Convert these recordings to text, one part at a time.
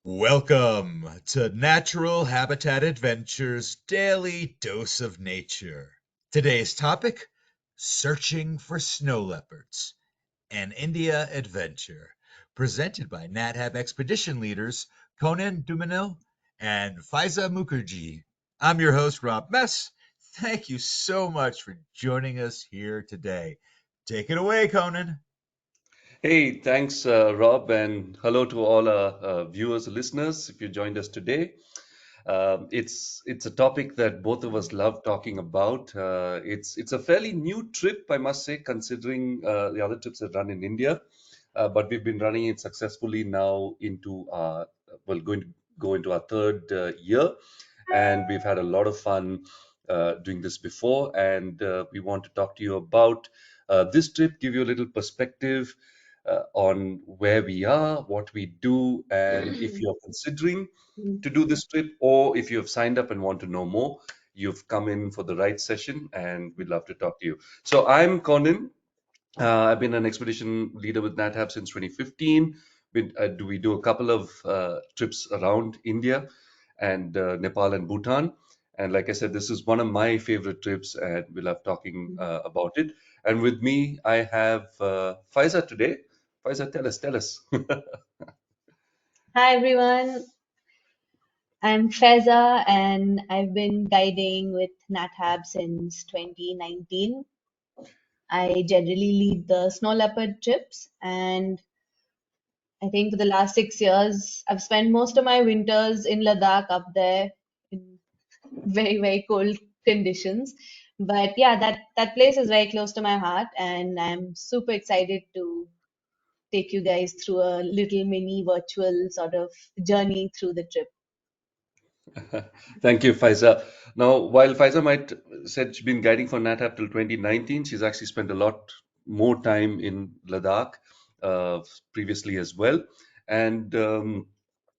Welcome to Natural Habitat Adventures Daily Dose of Nature. Today's topic: Searching for Snow Leopards, an India adventure, presented by NatHab expedition leaders Conan Dumenil and Faiza Mookerjee. I'm your host, Rob Mess. Thank you so much for joining us here today. Take it away, Conan. Hey, thanks, Rob, and hello to all our viewers and listeners. If you joined us today, it's a topic that both of us love talking about. It's a fairly new trip, I must say, considering the other trips I've run in India. But we've been running it successfully now into going to go into our third year, and we've had a lot of fun doing this before. And we want to talk to you about this trip, give you a little perspective on where we are, what we do, and if you're considering to do this trip, or if you have signed up and want to know more, you've come in for the right session, and we'd love to talk to you. So I'm Conan. I've been an expedition leader with NatHab since 2015. We do a couple of trips around India and Nepal and Bhutan. And like I said, this is one of my favorite trips, and we love talking about it. And with me, I have Faiza today. Faiza, tell us. Hi everyone, I'm Faiza and I've been guiding with NatHab since 2019. I generally lead the Snow Leopard trips, and I think for the last 6 years I've spent most of my winters in Ladakh up there in very, very cold conditions. But yeah, that place is very close to my heart, and I'm super excited to take you guys through a little mini virtual sort of journey through the trip. Thank you, Faiza. Now, while Faiza might said she's been guiding for NatHab till 2019, she's actually spent a lot more time in Ladakh uh, previously as well. And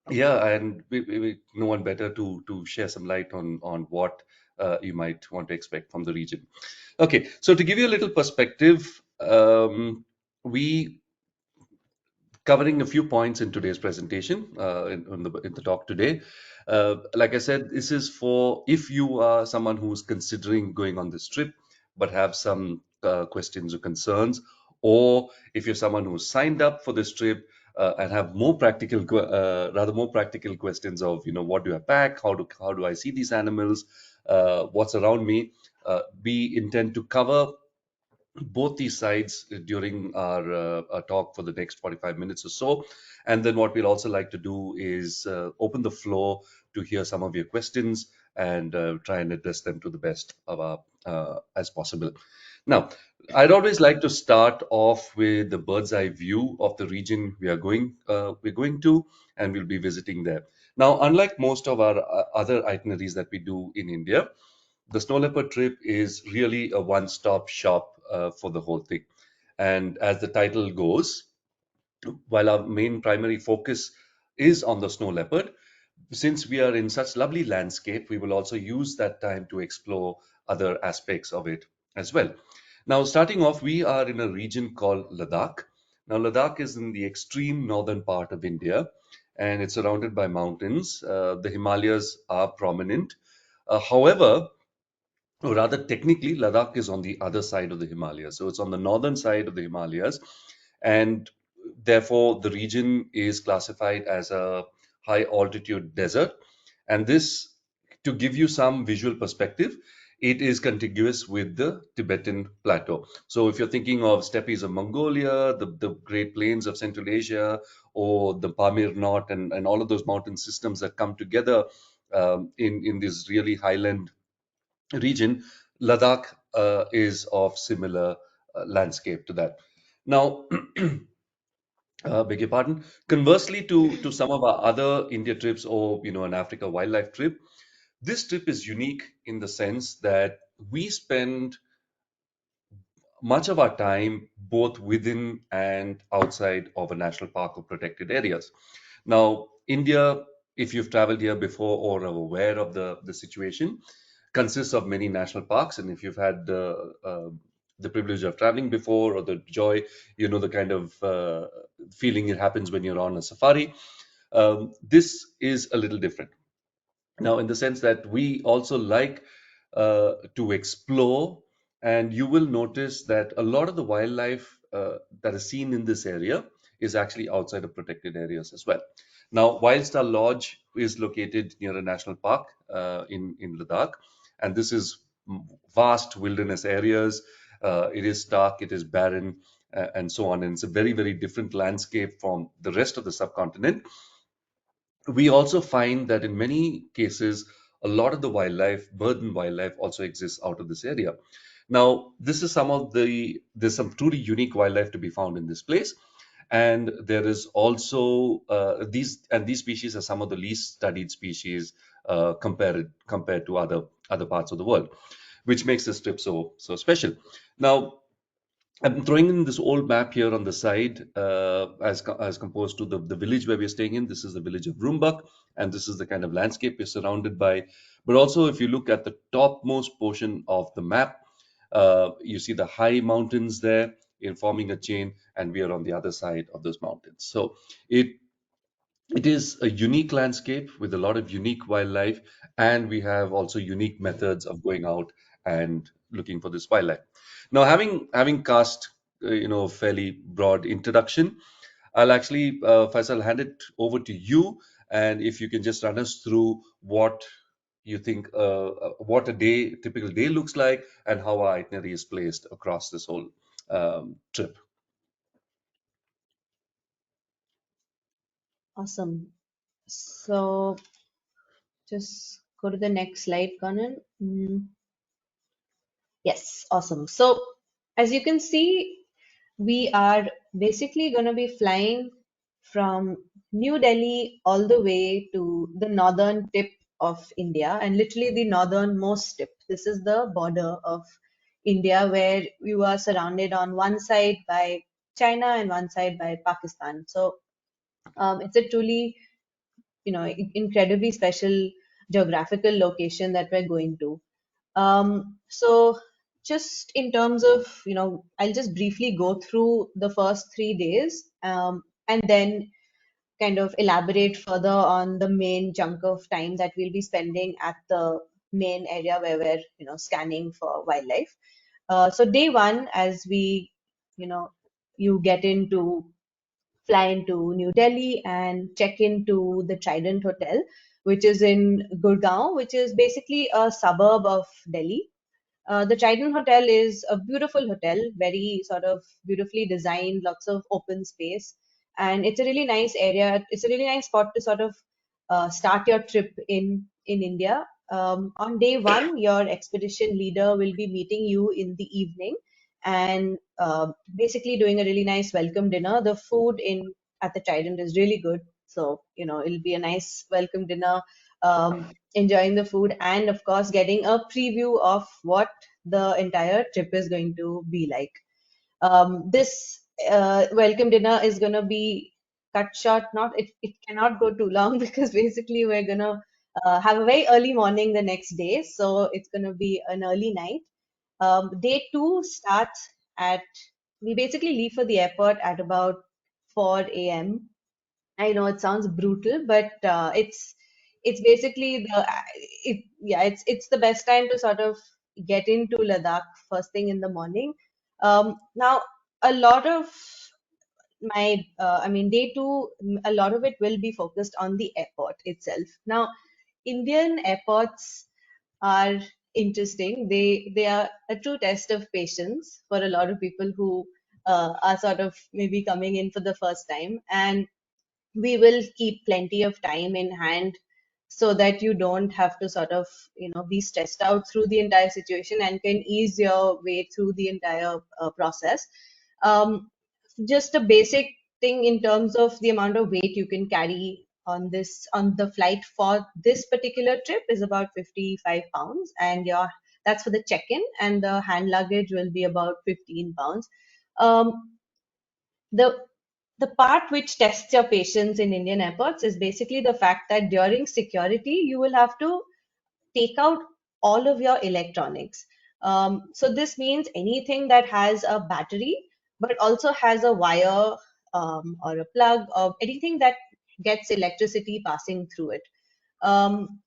yeah, and no one better to share some light on what you might want to expect from the region. Okay, so to give you a little perspective, we covering a few points in today's presentation in the talk today. Like I said, this is for if you are someone who's considering going on this trip but have some questions or concerns, or if you're someone who's signed up for this trip and have rather more practical questions of what do I pack, how do I see these animals, what's around me. We intend to cover both these sides during our talk for the next 45 minutes or so. And then what we'll also like to do is open the floor to hear some of your questions and try and address them to the best of our as possible. Now, I'd always like to start off with the bird's eye view of the region we're going to, and we'll be visiting there. Now, unlike most of our other itineraries that we do in India, the Snow Leopard trip is really a one-stop shop for the whole thing. And as the title goes, while our main primary focus is on the snow leopard, since we are in such lovely landscape, we will also use that time to explore other aspects of it as well. Now, starting off, we are in a region called Ladakh. Now, Ladakh is in the extreme northern part of India, and it's surrounded by mountains. The Himalayas are prominent. However, or rather, technically, Ladakh is on the other side of the Himalayas. So it's on the northern side of the Himalayas. And therefore, the region is classified as a high altitude desert. And this, to give you some visual perspective, it is contiguous with the Tibetan plateau. So if you're thinking of steppes of Mongolia, the Great Plains of Central Asia, or the Pamir Knot, and all of those mountain systems that come together in this really highland region, Ladakh is of similar landscape to that. Now, beg your pardon. Conversely, to some of our other India trips or an Africa wildlife trip, this trip is unique in the sense that we spend much of our time both within and outside of a national park or protected areas. Now, India, if you've traveled here before or are aware of the situation, consists of many national parks. And if you've had the privilege of traveling before or the joy, the kind of feeling it happens when you're on a safari. This is a little different. Now, in the sense that we also like to explore, and you will notice that a lot of the wildlife that is seen in this area is actually outside of protected areas as well. Now, Wildstar Lodge is located near a national park in Ladakh, and this is vast wilderness areas. It is stark, it is barren, and so on. And it's a very, very different landscape from the rest of the subcontinent. We also find that in many cases, a lot of the wildlife, bird and wildlife, also exists out of this area. Now, this is there's some truly unique wildlife to be found in this place. And there is also these species are some of the least studied species compared to other parts of the world, which makes this trip so special. Now, I'm throwing in this old map here on the side as composed to the village where we're staying in. This is the village of Rumbak, and this is the kind of landscape we're surrounded by. But also, if you look at the topmost portion of the map, you see the high mountains there in forming a chain, and we are on the other side of those mountains. So it it is a unique landscape with a lot of unique wildlife, and we have also unique methods of going out and looking for this wildlife. Now, having cast a fairly broad introduction, I'll actually Faisal, hand it over to you, and if you can just run us through what you think what a typical day looks like, and how our itinerary is placed across this whole trip. Awesome. So just go to the next slide, Conan. Yes, awesome. So as you can see, we are basically going to be flying from New Delhi all the way to the northern tip of India, and literally the northernmost tip. This is the border of India where you are surrounded on one side by China and one side by Pakistan. So it's a truly, incredibly special geographical location that we're going to. So just in terms of, I'll just briefly go through the first 3 days, and then kind of elaborate further on the main chunk of time that we'll be spending at the main area where we're, scanning for wildlife. So day one, as you know, you get into fly into New Delhi and check into the Trident Hotel, which is in Gurgaon, which is basically a suburb of Delhi. The Trident Hotel is a beautiful hotel, very sort of beautifully designed, lots of open space, and it's a really nice area. It's a really nice spot to sort of start your trip in India. On day one, your expedition leader will be meeting you in the evening and basically doing a really nice welcome dinner. The food in at the Trident is really good, so it'll be a nice welcome dinner. Enjoying the food and of course getting a preview of what the entire trip is going to be like. This welcome dinner is going to be cut short. Not it cannot go too long because basically we're going to have a very early morning the next day. So it's going to be an early night. Day two starts at, we basically leave for the airport at about 4 a.m. I know it sounds brutal, but it's basically it's the best time to sort of get into Ladakh first thing in the morning. Now a lot of I mean day two, a lot of it will be focused on the airport itself. Now Indian airports are interesting. They are a true test of patience for a lot of people who are sort of maybe coming in for the first time, and we will keep plenty of time in hand so that you don't have to sort of be stressed out through the entire situation and can ease your way through the entire process. Just a basic thing in terms of the amount of weight you can carry on the flight for this particular trip is about 55 pounds, and your that's for the check-in, and the hand luggage will be about 15 pounds. Um, the the part which tests your patience in Indian airports is basically the fact that during security, you will have to take out all of your electronics. So this means anything that has a battery, but also has a wire or a plug or anything that gets electricity passing through it.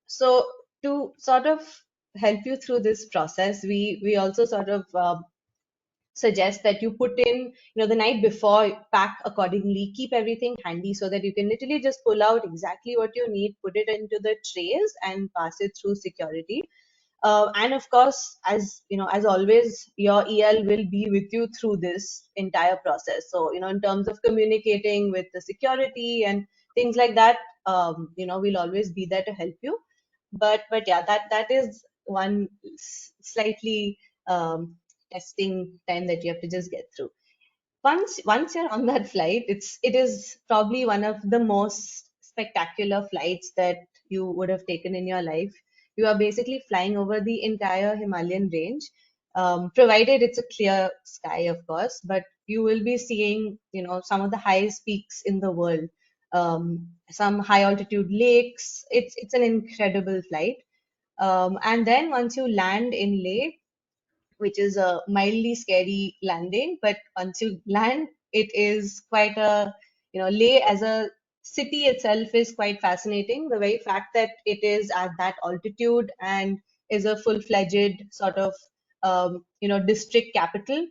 So to sort of help you through this process, we also sort of suggest that you put in, the night before, pack accordingly, keep everything handy so that you can literally just pull out exactly what you need, put it into the trays and pass it through security. And of course, as you know, as always, your EL will be with you through this entire process. So, in terms of communicating with the security and things like that, we'll always be there to help you. But yeah, that is one slightly testing time that you have to just get through. Once you're on that flight, it is probably one of the most spectacular flights that you would have taken in your life. You are basically flying over the entire Himalayan range, provided it's a clear sky, of course. But you will be seeing, some of the highest peaks in the world, some high altitude lakes. It's an incredible flight. And then once you land in Leh, which is a mildly scary landing. But once you land, it is quite a, Leh as a city itself is quite fascinating. The very fact that it is at that altitude and is a full-fledged sort of, district capital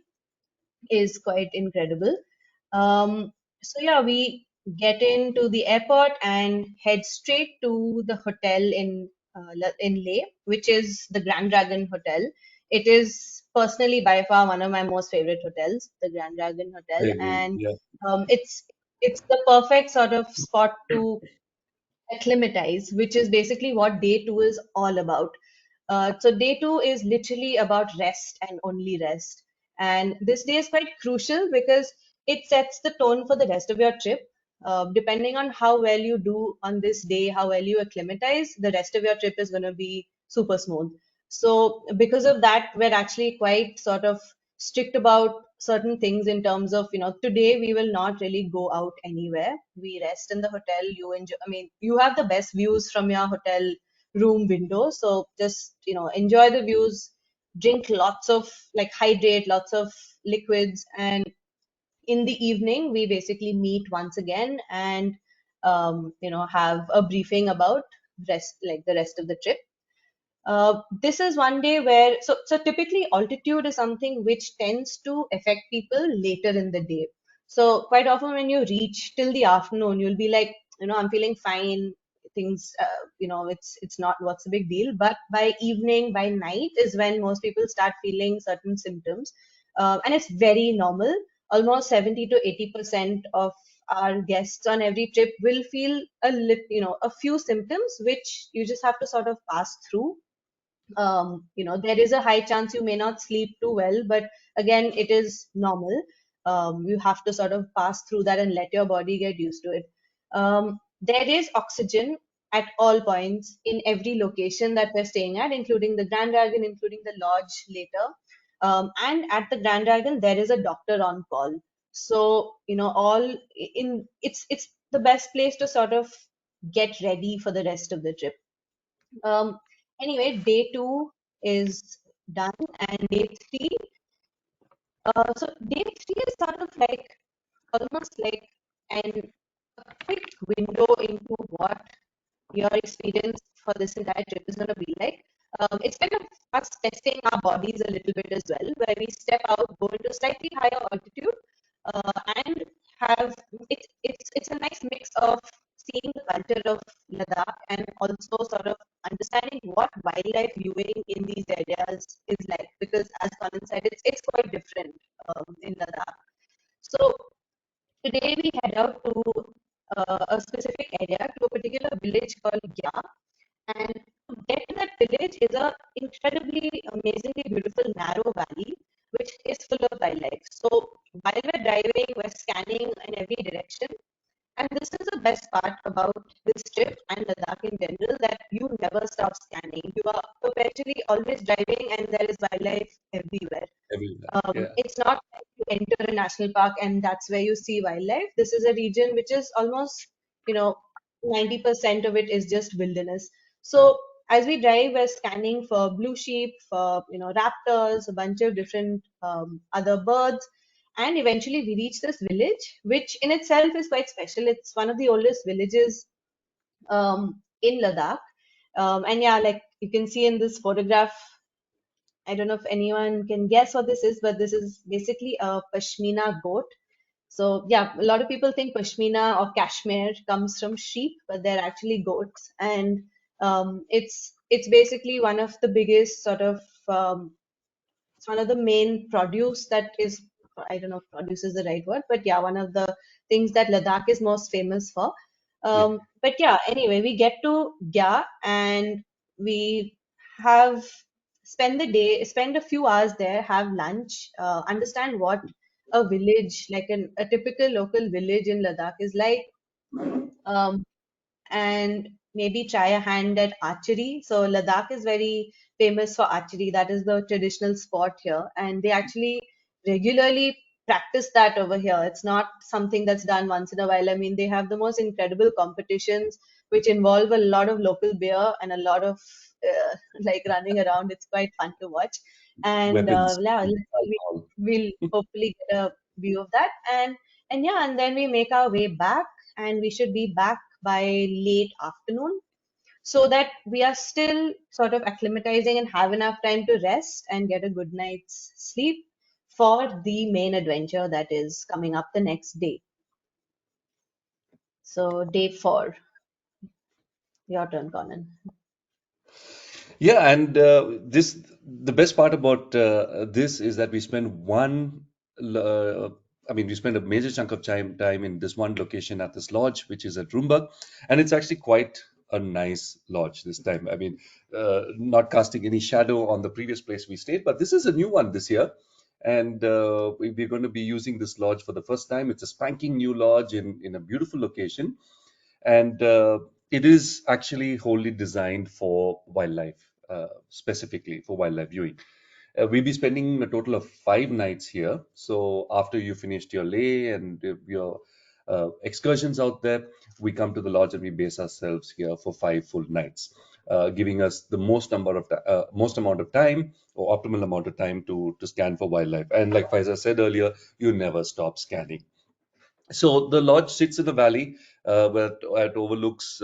is quite incredible. So yeah, we get into the airport and head straight to the hotel in Leh, which is the Grand Dragon Hotel. It is personally by far one of my most favorite hotels, the Grand Dragon I Hotel, agree. and Yeah. it's the perfect sort of spot to acclimatize, which is basically what day two is all about. So day two is literally about rest and only rest. And this day is quite crucial because it sets the tone for the rest of your trip. Depending on how well you do on this day, how well you acclimatize, the rest of your trip is going to be super smooth. So because of that, we're actually quite sort of strict about certain things in terms of, today we will not really go out anywhere. We rest in the hotel. You enjoy, I mean, you have the best views from your hotel room window. So just, enjoy the views, drink lots of, like, hydrate, lots of liquids. And in the evening, we basically meet once again and, have a briefing about like the rest of the trip. This is one day where, so typically altitude is something which tends to affect people later in the day. So quite often when you reach till the afternoon, you'll be like, I'm feeling fine. Things, it's not what's the big deal. But by evening, by night is when most people start feeling certain symptoms, and it's very normal. Almost 70 to 80% of our guests on every trip will feel a few symptoms, which you just have to sort of pass through. There is a high chance you may not sleep too well, but again, it is normal. You have to sort of pass through that and let your body get used to it. There is oxygen at all points in every location that we're staying at, including the Grand Dragon, including the lodge later. And at the Grand Dragon, there is a doctor on call. So, all in it's the best place to sort of get ready for the rest of the trip. um, anyway, day two is done, and day three. So day three is sort of like almost like an a quick window into what your experience for this entire trip is going to be like. It's kind of us testing our bodies a little bit as well, where we step out, go into slightly higher altitude, and have it's a nice mix of seeing the culture of Ladakh and also sort of understanding what wildlife viewing in these areas is like. Because as Conan said, it's quite different in Ladakh. So today we head out to a specific area, to a particular village called Gya. And to get to that village is a incredibly, amazingly beautiful narrow valley, which is full of wildlife. So while we're driving, we're scanning in every direction. And this is the best part about this trip and Ladakh in general, that you never stop scanning. You are perpetually always driving, and there is wildlife everywhere. Everywhere. Yeah. It's not like you enter a national park and that's where you see wildlife. This is a region which is almost, you know, 90% of it is just wilderness. So as we drive, we're scanning for blue sheep, for raptors, a bunch of different other birds, And eventually we reach this village, which in itself is quite special. It's one of the oldest villages in Ladakh. And yeah, like you can see in this photograph, I don't know if anyone can guess what this is, but this is basically a Pashmina goat. So yeah, a lot of people think Pashmina or Kashmir comes from sheep, but they're actually goats. And it's basically one of the biggest sort of it's one of the main produce that is, I don't know if produce is the right word, but yeah, one of the things that Ladakh is most famous for. Yeah. But yeah, anyway, we get to Gya and we have spend the day, spend a few hours there, have lunch, understand what a village, like a typical local village in Ladakh is like. Um, and maybe try a hand at archery. So Ladakh is very famous for archery. That is the traditional sport here, and they actually regularly practice that over here. It's not something that's done once in a while. I mean, they have the most incredible competitions which involve a lot of local beer and a lot of like running around. It's quite fun to watch, and Weapons, yeah, alcohol. we'll hopefully get a view of that, and yeah, and then we make our way back, and we should be back by late afternoon so that we are still sort of acclimatizing and have enough time to rest and get a good night's sleep for the main adventure that is coming up the next day. So, day 4, your turn, Conan. Yeah, and the best part about this is that we spend we spend a major chunk of time in this one location at this lodge, which is at Rumbak, and it's actually quite a nice lodge this time. I mean, not casting any shadow on the previous place we stayed, but this is a new one this year, and we're going to be using this lodge for the first time. It's a spanking new lodge in a beautiful location, and it is actually wholly designed for wildlife, specifically for wildlife viewing. We'll be spending a total of 5 nights here. So after you finished your lay and your excursions out there, we come to the lodge and we base ourselves here for 5 full nights, giving us the most amount of time or optimal amount of time to scan for wildlife. And like Faiza said earlier, you never stop scanning. So the lodge sits in a valley where it overlooks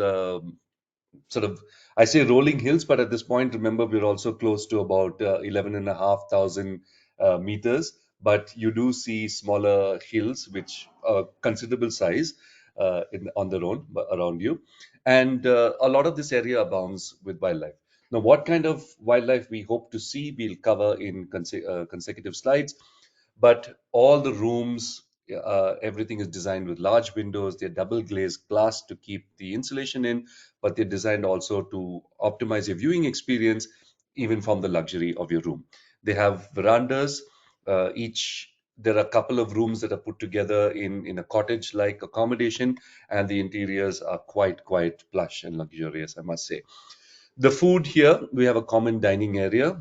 sort of, I say rolling hills, but at this point, remember, we're also close to about 11,500 meters. But you do see smaller hills, which are considerable size on their own around you. And a lot of this area abounds with wildlife. Now, what kind of wildlife we hope to see, we'll cover in consecutive slides. But all the rooms, everything is designed with large windows. They're double glazed glass to keep the insulation in, but they're designed also to optimize your viewing experience, even from the luxury of your room. They have verandas. Each There are a couple of rooms that are put together in a cottage-like accommodation, and the interiors are quite plush and luxurious, I must say. The food here, we have a common dining area,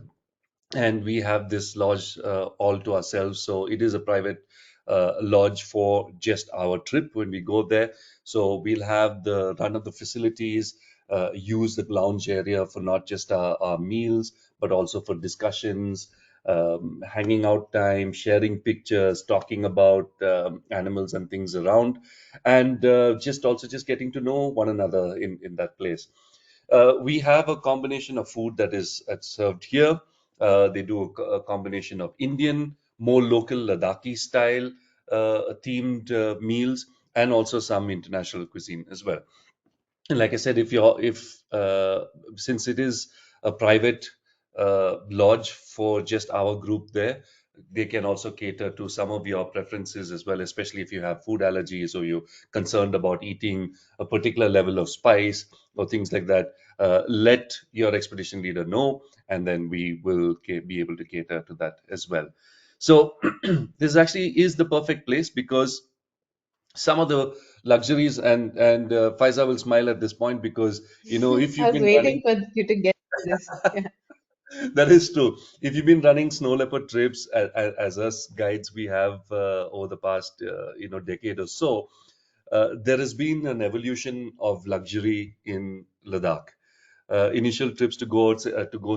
and we have this lodge all to ourselves. So it is a private lodge for just our trip when we go there. So we'll have the run of the facilities, use the lounge area for not just our meals, but also for discussions, hanging out time, sharing pictures, talking about animals and things around, and just getting to know one another in that place. We have a combination of food that is served here. They do a combination of Indian, more local Ladakhi style themed meals, and also some international cuisine as well. And like I said, if since it is a private lodge for just our group there, they can also cater to some of your preferences as well, especially if you have food allergies or you're concerned about eating a particular level of spice or things like that. Let your expedition leader know, and then we will be able to cater to that as well. So this actually is the perfect place because some of the luxuries, and Faiza will smile at this point because if I you've was been waiting running, for you to get to this. Yeah. that is true. If you've been running snow leopard trips as us guides, we have over the past decade or so, there has been an evolution of luxury in Ladakh. Initial trips to go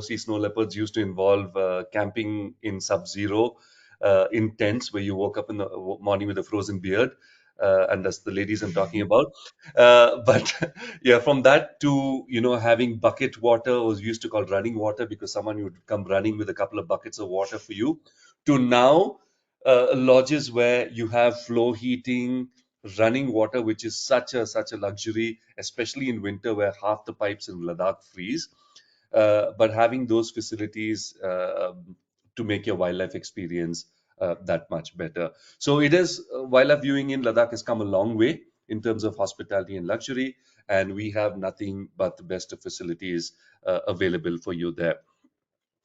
see snow leopards used to involve camping in sub-zero, in tents where you woke up in the morning with a frozen beard. And that's the ladies I'm talking about. But yeah, from that to, having bucket water was used to call running water because someone would come running with a couple of buckets of water for you, to now lodges where you have floor heating, running water, which is such a luxury, especially in winter where half the pipes in Ladakh freeze. But having those facilities to make your wildlife experience that much better. So it is, wildlife viewing in Ladakh has come a long way in terms of hospitality and luxury, and we have nothing but the best of facilities available for you there.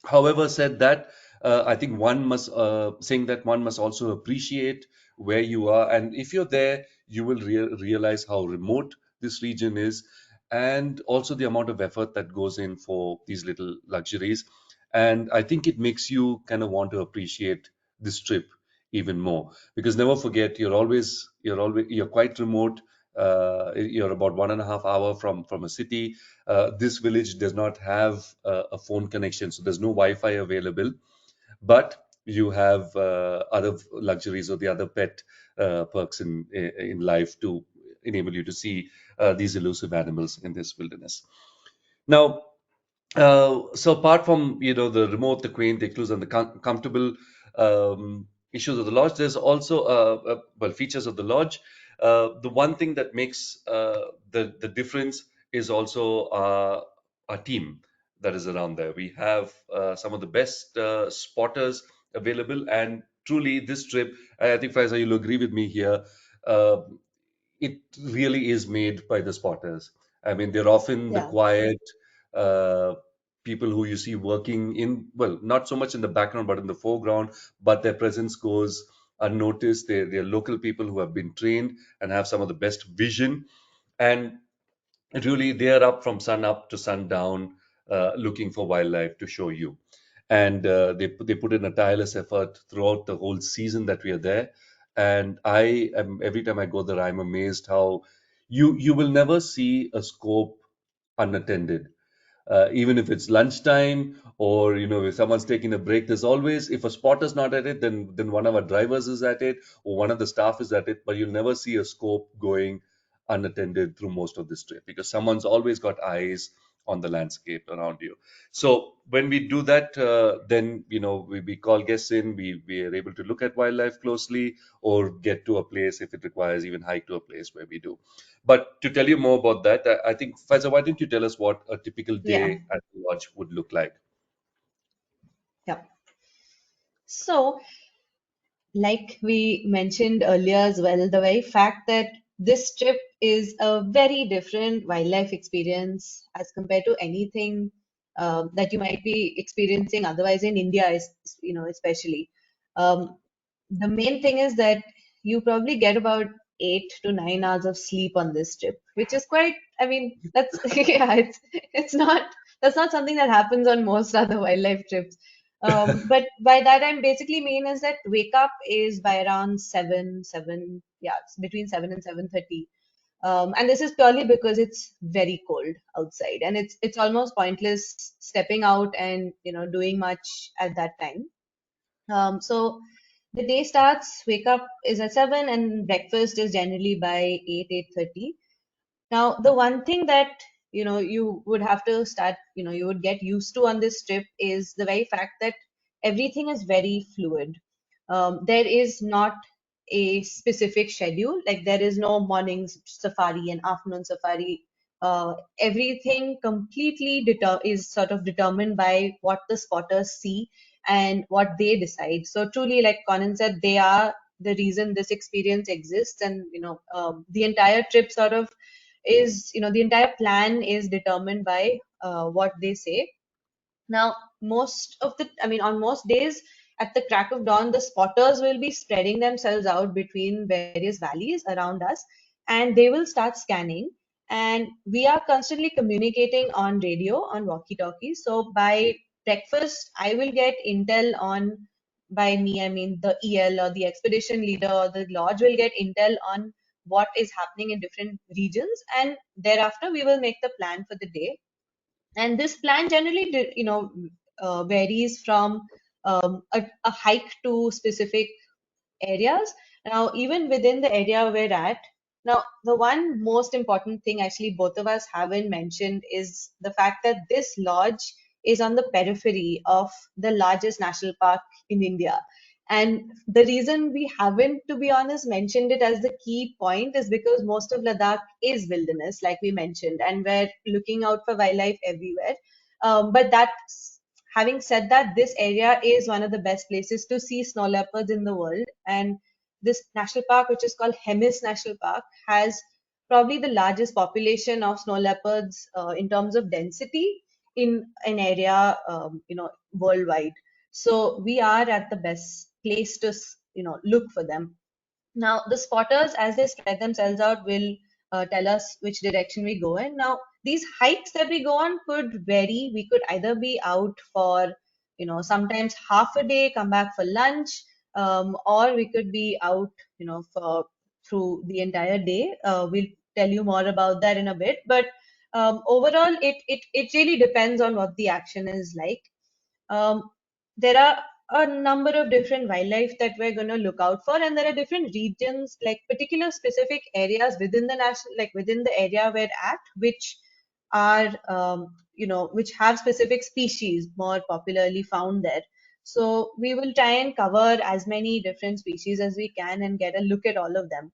However, said that, I think one must saying that one must also appreciate where you are, and if you're there, you will realize how remote this region is, and also the amount of effort that goes in for these little luxuries. And I think it makes you kind of want to appreciate this trip even more, because never forget, you're quite remote. You're about 1.5 hour from a city. This village does not have a phone connection, so there's no Wi-Fi available. But you have other luxuries or the other pet perks in life to enable you to see these elusive animals in this wilderness. Now, so apart from the remote, the quaint, the exclusive, and the comfortable issues of the lodge, there's also features of the lodge. The one thing that makes the difference is also our team that is around there. We have some of the best spotters available, and truly this trip, I think Faiza, you'll agree with me here. Uh, it really is made by the spotters. I mean, they're often the Yeah. quiet uh, people who you see working in, well, not so much in the background, but in the foreground, but their presence goes unnoticed. They're local people who have been trained and have some of the best vision. And really, they are up from sun up to sundown, looking for wildlife to show you. And they put in a tireless effort throughout the whole season that we are there. And I am every time I go there, I'm amazed how you will never see a scope unattended, even if it's lunchtime or if someone's taking a break. There's always, if a spotter's not at it, then one of our drivers is at it or one of the staff is at it, but you'll never see a scope going unattended through most of this trip because someone's always got eyes on the landscape around you. So when we do that, then we call guests in, we are able to look at wildlife closely or get to a place if it requires, even hike to a place where we do. But to tell you more about that, I think, Faiza, why don't you tell us what a typical Yeah. day at the lodge would look like? Yeah. So, like we mentioned earlier as well, the very fact that this trip is a very different wildlife experience as compared to anything that you might be experiencing otherwise in India, is, especially. Um, the main thing is that you probably get about 8 to 9 hours of sleep on this trip, which is quite, I mean, that's, yeah, it's not, that's not something that happens on most other wildlife trips. But by that I'm basically mean is that wake up is by around 7, yeah, it's between 7 and 7:30. And this is purely because it's very cold outside, and it's almost pointless stepping out and doing much at that time. So the day starts, wake up is at 7, and breakfast is generally by 8:30. Now, the one thing that you would have to start, you would get used to on this trip is the very fact that everything is very fluid. There is not a specific schedule, like there is no morning safari and afternoon safari. Everything completely is sort of determined by what the spotters see and what they decide. So truly, like Conan said, they are the reason this experience exists, and the entire trip sort of is, the entire plan is determined by what they say. Now, on most days at the crack of dawn, the spotters will be spreading themselves out between various valleys around us, and they will start scanning. And we are constantly communicating on radio, on walkie-talkies. So by breakfast, I will get intel on, by me, I mean the EL or the expedition leader or the lodge will get intel on what is happening in different regions, and thereafter we will make the plan for the day. And this plan generally varies from a hike to specific areas. Now, even within the area we're at, now the one most important thing actually both of us haven't mentioned is the fact that this lodge is on the periphery of the largest national park in India. And the reason we haven't, to be honest, mentioned it as the key point is because most of Ladakh is wilderness, like we mentioned, and we're looking out for wildlife everywhere. But that, having said that, this area is one of the best places to see snow leopards in the world. And this national park, which is called Hemis National Park, has probably the largest population of snow leopards in terms of density in an area, worldwide. So we are at the best place to, look for them. Now, the spotters, as they spread themselves out, will tell us which direction we go in. Now, these hikes that we go on could vary. We could either be out for, sometimes half a day, come back for lunch, or we could be out, for through the entire day. We'll tell you more about that in a bit. But overall, it really depends on what the action is like. Um, there are a number of different wildlife that we're going to look out for, and there are different regions, like particular specific areas within the national, like within the area we're at, which are, which have specific species more popularly found there. So we will try and cover as many different species as we can and get a look at all of them.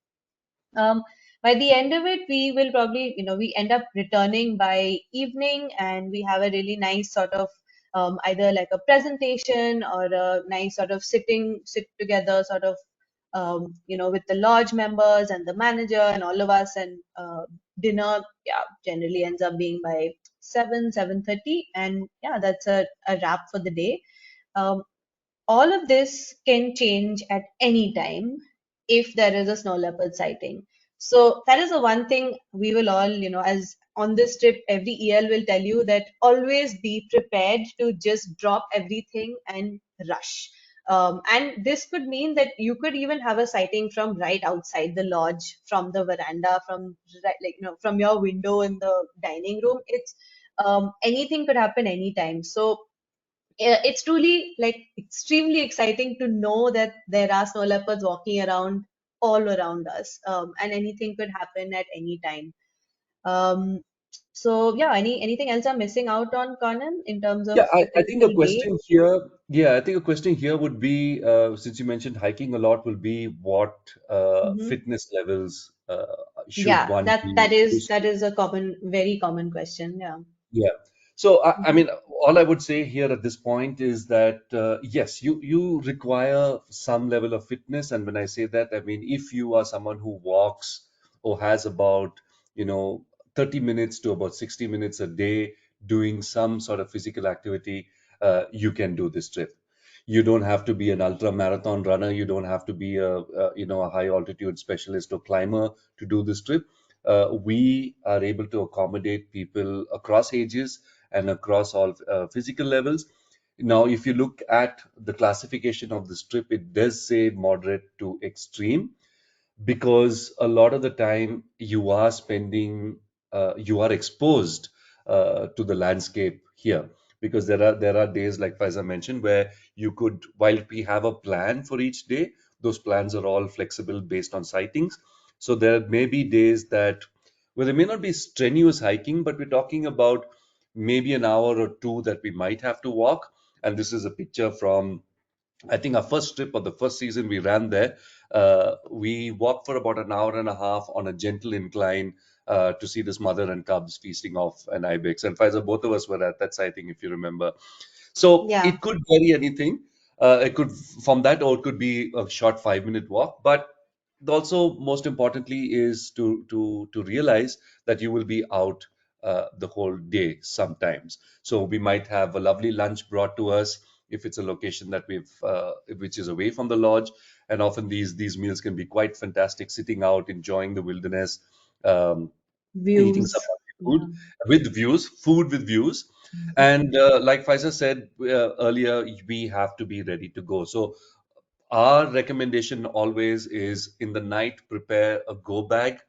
um, by the end of it, we will probably, we end up returning by evening, and we have a really nice sort of either like a presentation or a nice sort of sit together sort of, with the lodge members and the manager and all of us, and dinner, yeah, generally ends up being by 7:30, and yeah, that's a wrap for the day. Um, all of this can change at any time if there is a snow leopard sighting. So that is the one thing we will all, as on this trip, every EL will tell you that always be prepared to just drop everything and rush. And this could mean that you could even have a sighting from right outside the lodge, from the veranda, from right, like, from your window in the dining room. It's anything could happen anytime. So it's truly like extremely exciting to know that there are snow leopards walking around all around us, and anything could happen at any time. So yeah, anything else I'm missing out on, Conan, in terms of Yeah, the I think a typical day? question here, yeah, I think a question here would be, since you mentioned hiking a lot, will be what Hmm. fitness levels should Yeah, one that be that is used that to? is a very common question. Yeah. Yeah. So I Hmm. mean, all I would say here at this point is that yes, you require some level of fitness, and when I say that, I mean if you are someone who walks or has about, you know, 30 minutes to about 60 minutes a day doing some sort of physical activity, you can do this trip. You don't have to be an ultra marathon runner. You don't have to be a high altitude specialist or climber to do this trip. We are able to accommodate people across ages and across all physical levels. Now, if you look at the classification of this trip, it does say moderate to extreme, because a lot of the time you are exposed to the landscape here, because there are days like Faiza mentioned where you could, while we have a plan for each day, those plans are all flexible based on sightings. So there may be days that, well, there may not be strenuous hiking, but we're talking about maybe an hour or two that we might have to walk. And this is a picture from, I think, our first trip or the first season we ran there. We walked for about an hour and a half on a gentle incline to see this mother and cubs feasting off an ibex. And Pfizer, both of us were at that sighting, if you remember. So Yeah. it could vary anything. It could from that, or it could be a short 5 minute walk. But also, most importantly, is to realize that you will be out the whole day sometimes. So we might have a lovely lunch brought to us if it's a location that which is away from the lodge. And often these meals can be quite fantastic, sitting out, enjoying the wilderness, um, eating some Views. food Yeah. with views, food with views. And like Faisal said earlier, we have to be ready to go. So our recommendation always is, in the night, prepare a go bag,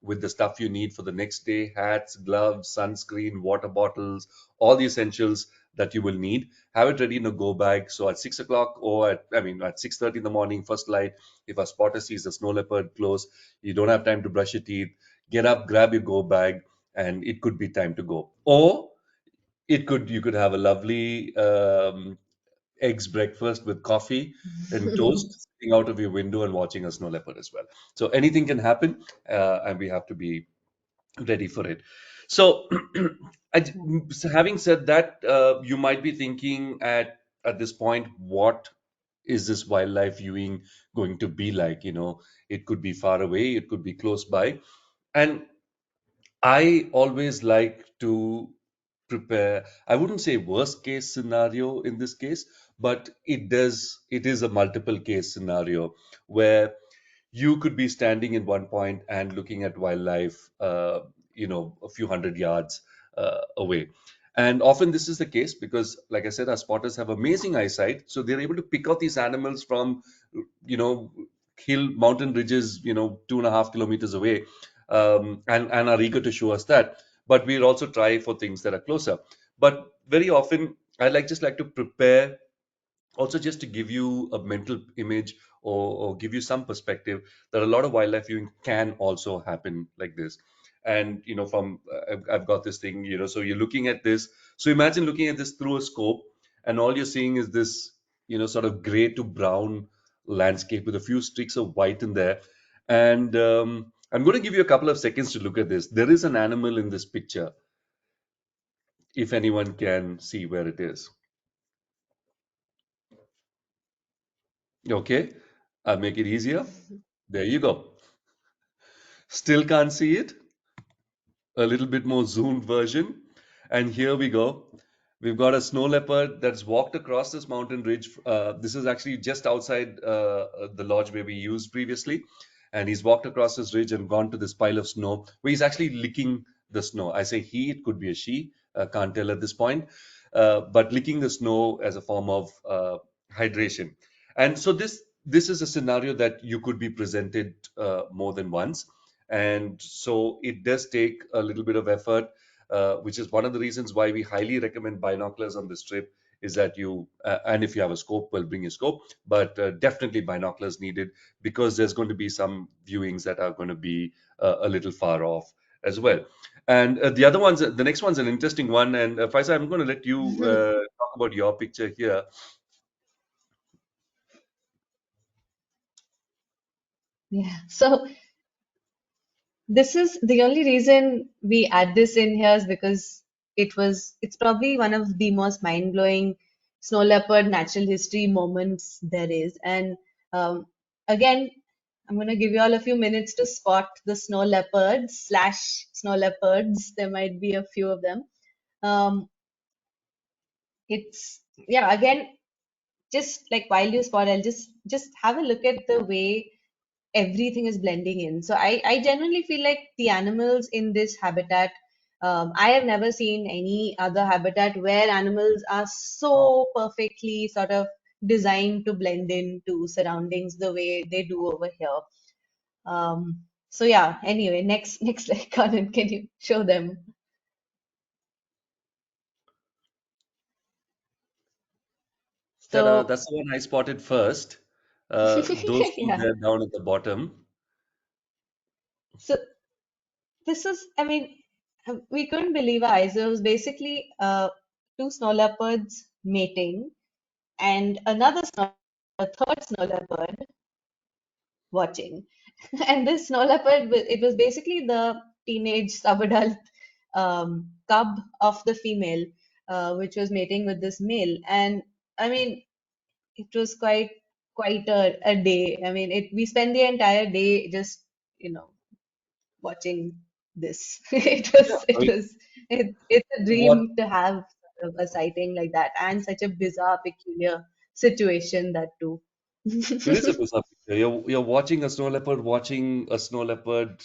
with the stuff you need for the next day: hats, gloves, sunscreen, water bottles, all the essentials that you will need. Have it ready in a go bag. So at 6 o'clock, or at 6:30 in the morning, first light, if a spotter sees a snow leopard close, you don't have time to brush your teeth. Get up, grab your go bag, and it could be time to go. Or you could have a lovely eggs breakfast with coffee and toast sitting out of your window and watching a snow leopard as well. So anything can happen, and we have to be ready for it. So, so having said that, you might be thinking at this point, what is this wildlife viewing going to be like? It could be far away, it could be close by, and I always like to prepare. I wouldn't say worst case scenario in this case, but it is a multiple case scenario where you could be standing in one point and looking at wildlife, a few hundred yards away. And often this is the case because, like I said, our spotters have amazing eyesight, so they're able to pick out these animals from, you know, hill mountain ridges, 2.5 kilometers away, and are eager to show us that. But we'll also try for things that are closer. But very often, I like to prepare also, just to give you a mental image, or give you some perspective, that a lot of wildlife viewing can also happen like this. And from I've got this thing, so you're looking at this. So imagine looking at this through a scope, and all you're seeing is this, sort of gray to brown landscape with a few streaks of white in there. And I'm going to give you a couple of seconds to look at this. There is an animal in this picture, if anyone can see where it is. Okay, I'll make it easier. There you go. Still can't see it? A little bit more zoomed version. And here we go. We've got a snow leopard that's walked across this mountain ridge. This is actually just outside the lodge where we used previously. And he's walked across this ridge and gone to this pile of snow where he's actually licking the snow. I say he, it could be a she, can't tell at this point. But licking the snow as a form of hydration. And so this is a scenario that you could be presented more than once. And so it does take a little bit of effort, which is one of the reasons why we highly recommend binoculars on this trip. Is that and if you have a scope, well, bring your scope, but definitely binoculars needed, because there's going to be some viewings that are going to be a little far off as well. And the next one's an interesting one. And Faisa, I'm going to let you talk about your picture here. Yeah. So this is the only reason we add this in here is because it's probably one of the most mind-blowing snow leopard natural history moments there is. And again, I'm going to give you all a few minutes to spot the snow leopards slash snow leopards. There might be a few of them. Um, it's yeah, again, just like while you spot, I'll just have a look at the way everything is blending in. So I genuinely feel like the animals in this habitat, I have never seen any other habitat where animals are so perfectly sort of designed to blend into surroundings the way they do over here. So yeah, anyway, next like Conan, can you show them? So That's the one I spotted first. Those two yeah. there down at the bottom. So this is, I mean, we couldn't believe our eyes. It was basically two snow leopards mating and a third snow leopard watching. And this snow leopard, it was basically the teenage subadult cub of the female, which was mating with this male. And I mean, it was quite a day. I mean, we spent the entire day just, you know, watching this. Yeah, I It mean, was it's a what dream to have sort of a sighting like that, and such a bizarre, peculiar situation that too. it is a bizarre picture. You're watching a snow leopard watching a snow leopard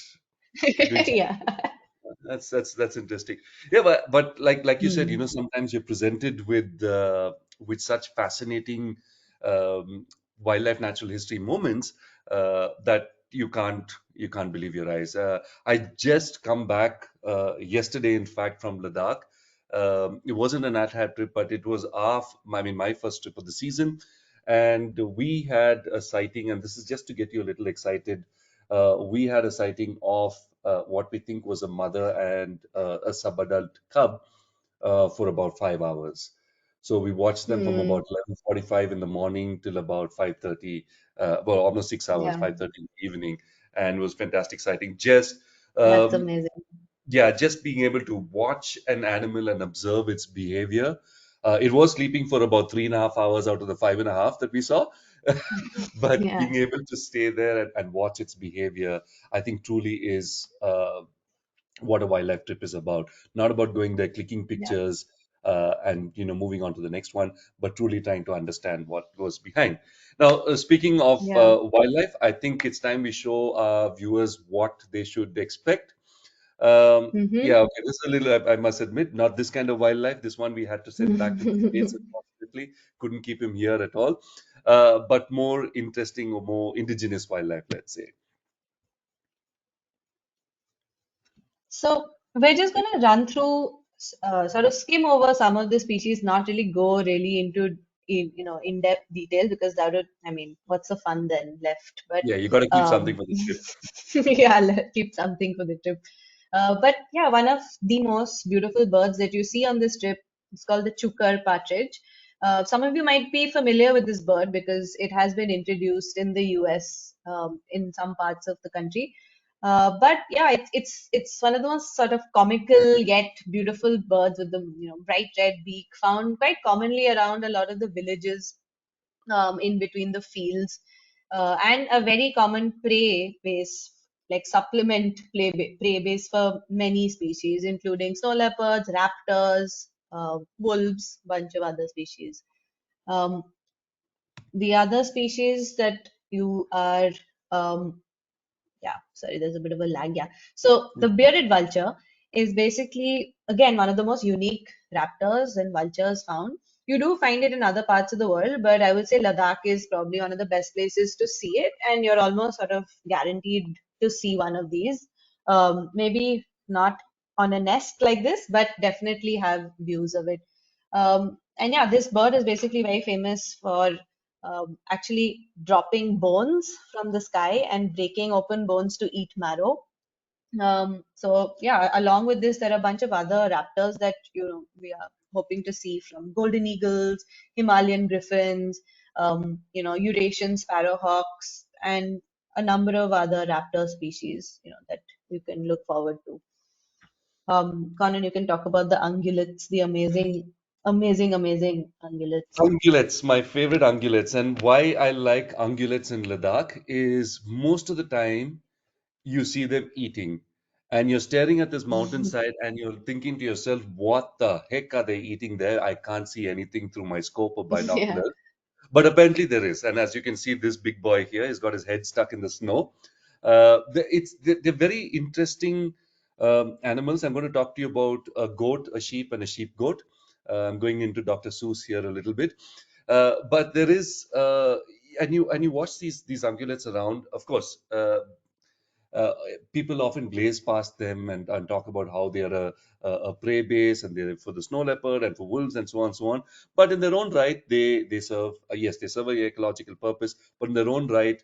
doing something. Yeah. That's interesting. Yeah, but like you said, Hmm. sometimes you're presented with such fascinating um, wildlife natural history moments that you can't believe your eyes. I just come back yesterday, in fact, from Ladakh. It wasn't an at trip, but it was my first trip of the season, and we had a sighting. And this is just to get you a little excited. We had a sighting of what we think was a mother and a sub-adult cub for about 5 hours. So we watched them from Hmm. about 11:45 in the morning till about 5:30, well, almost 6 hours, Yeah, 5:30 in the evening, and it was fantastic sighting. Just that's um, amazing. yeah, just being able to watch an animal and observe its behavior. It was sleeping for about 3.5 hours out of the 5.5 that we saw, but Yeah, being able to stay there and watch its behavior, I think truly is what a wildlife trip is about. Not about going there, clicking yeah, pictures, and moving on to the next one, but truly trying to understand what goes behind. Now, speaking of yeah. wildlife, I think it's time we show our viewers what they should expect. Mm-hmm. Yeah, okay, this is a little, I must admit, not this kind of wildlife. This one we had to send back to the States, unfortunately. Couldn't keep him here at all. But more interesting or more indigenous wildlife, let's say. So we're just going to run through, sort of skim over some of the species, not really go really into in-depth detail because that would, I mean, what's the fun then left? But Yeah, you got to keep something um, for the trip. yeah, let's keep something for the trip. But yeah, one of the most beautiful birds that you see on this trip is called the chukar partridge. Some of you might be familiar with this bird because it has been introduced in the US, in some parts of the country. But yeah, it's one of those sort of comical yet beautiful birds with the bright red beak, found quite commonly around a lot of the villages, in between the fields, and a very common prey base, like supplement prey base for many species, including snow leopards, raptors, wolves, bunch of other species. Um, the other species that you are yeah, sorry, there's a bit of a lag. Yeah. So the bearded vulture is basically, again, one of the most unique raptors and vultures found. You do find it in other parts of the world, but I would say Ladakh is probably one of the best places to see it, and you're almost sort of guaranteed to see one of these. Maybe not on a nest like this, but definitely have views of it. And yeah, this bird is basically very famous for actually dropping bones from the sky and breaking open bones to eat marrow. So yeah, along with this, there are a bunch of other raptors that we are hoping to see, from golden eagles, Himalayan griffins, Eurasian sparrowhawks, and a number of other raptor species, that you can look forward to. Conan, you can talk about the ungulates, the amazing, amazing, amazing ungulates. Ungulates, my favorite ungulates. And why I like ungulates in Ladakh is most of the time you see them eating. And you're staring at this mountainside and you're thinking to yourself, what the heck are they eating there? I can't see anything through my scope or Yeah. binoculars. But apparently there is. And as you can see, this big boy here has got his head stuck in the snow. They're very interesting animals. I'm going to talk to you about a goat, a sheep, and a sheep goat. I'm going into Dr. Seuss here a little bit. But there is, and you watch these ungulates around. Of course, uh, people often glaze past them and talk about how they are a prey base and they're for the snow leopard and for wolves and so on and so on. But in their own right, they serve, yes, they serve a ecological purpose, but in their own right,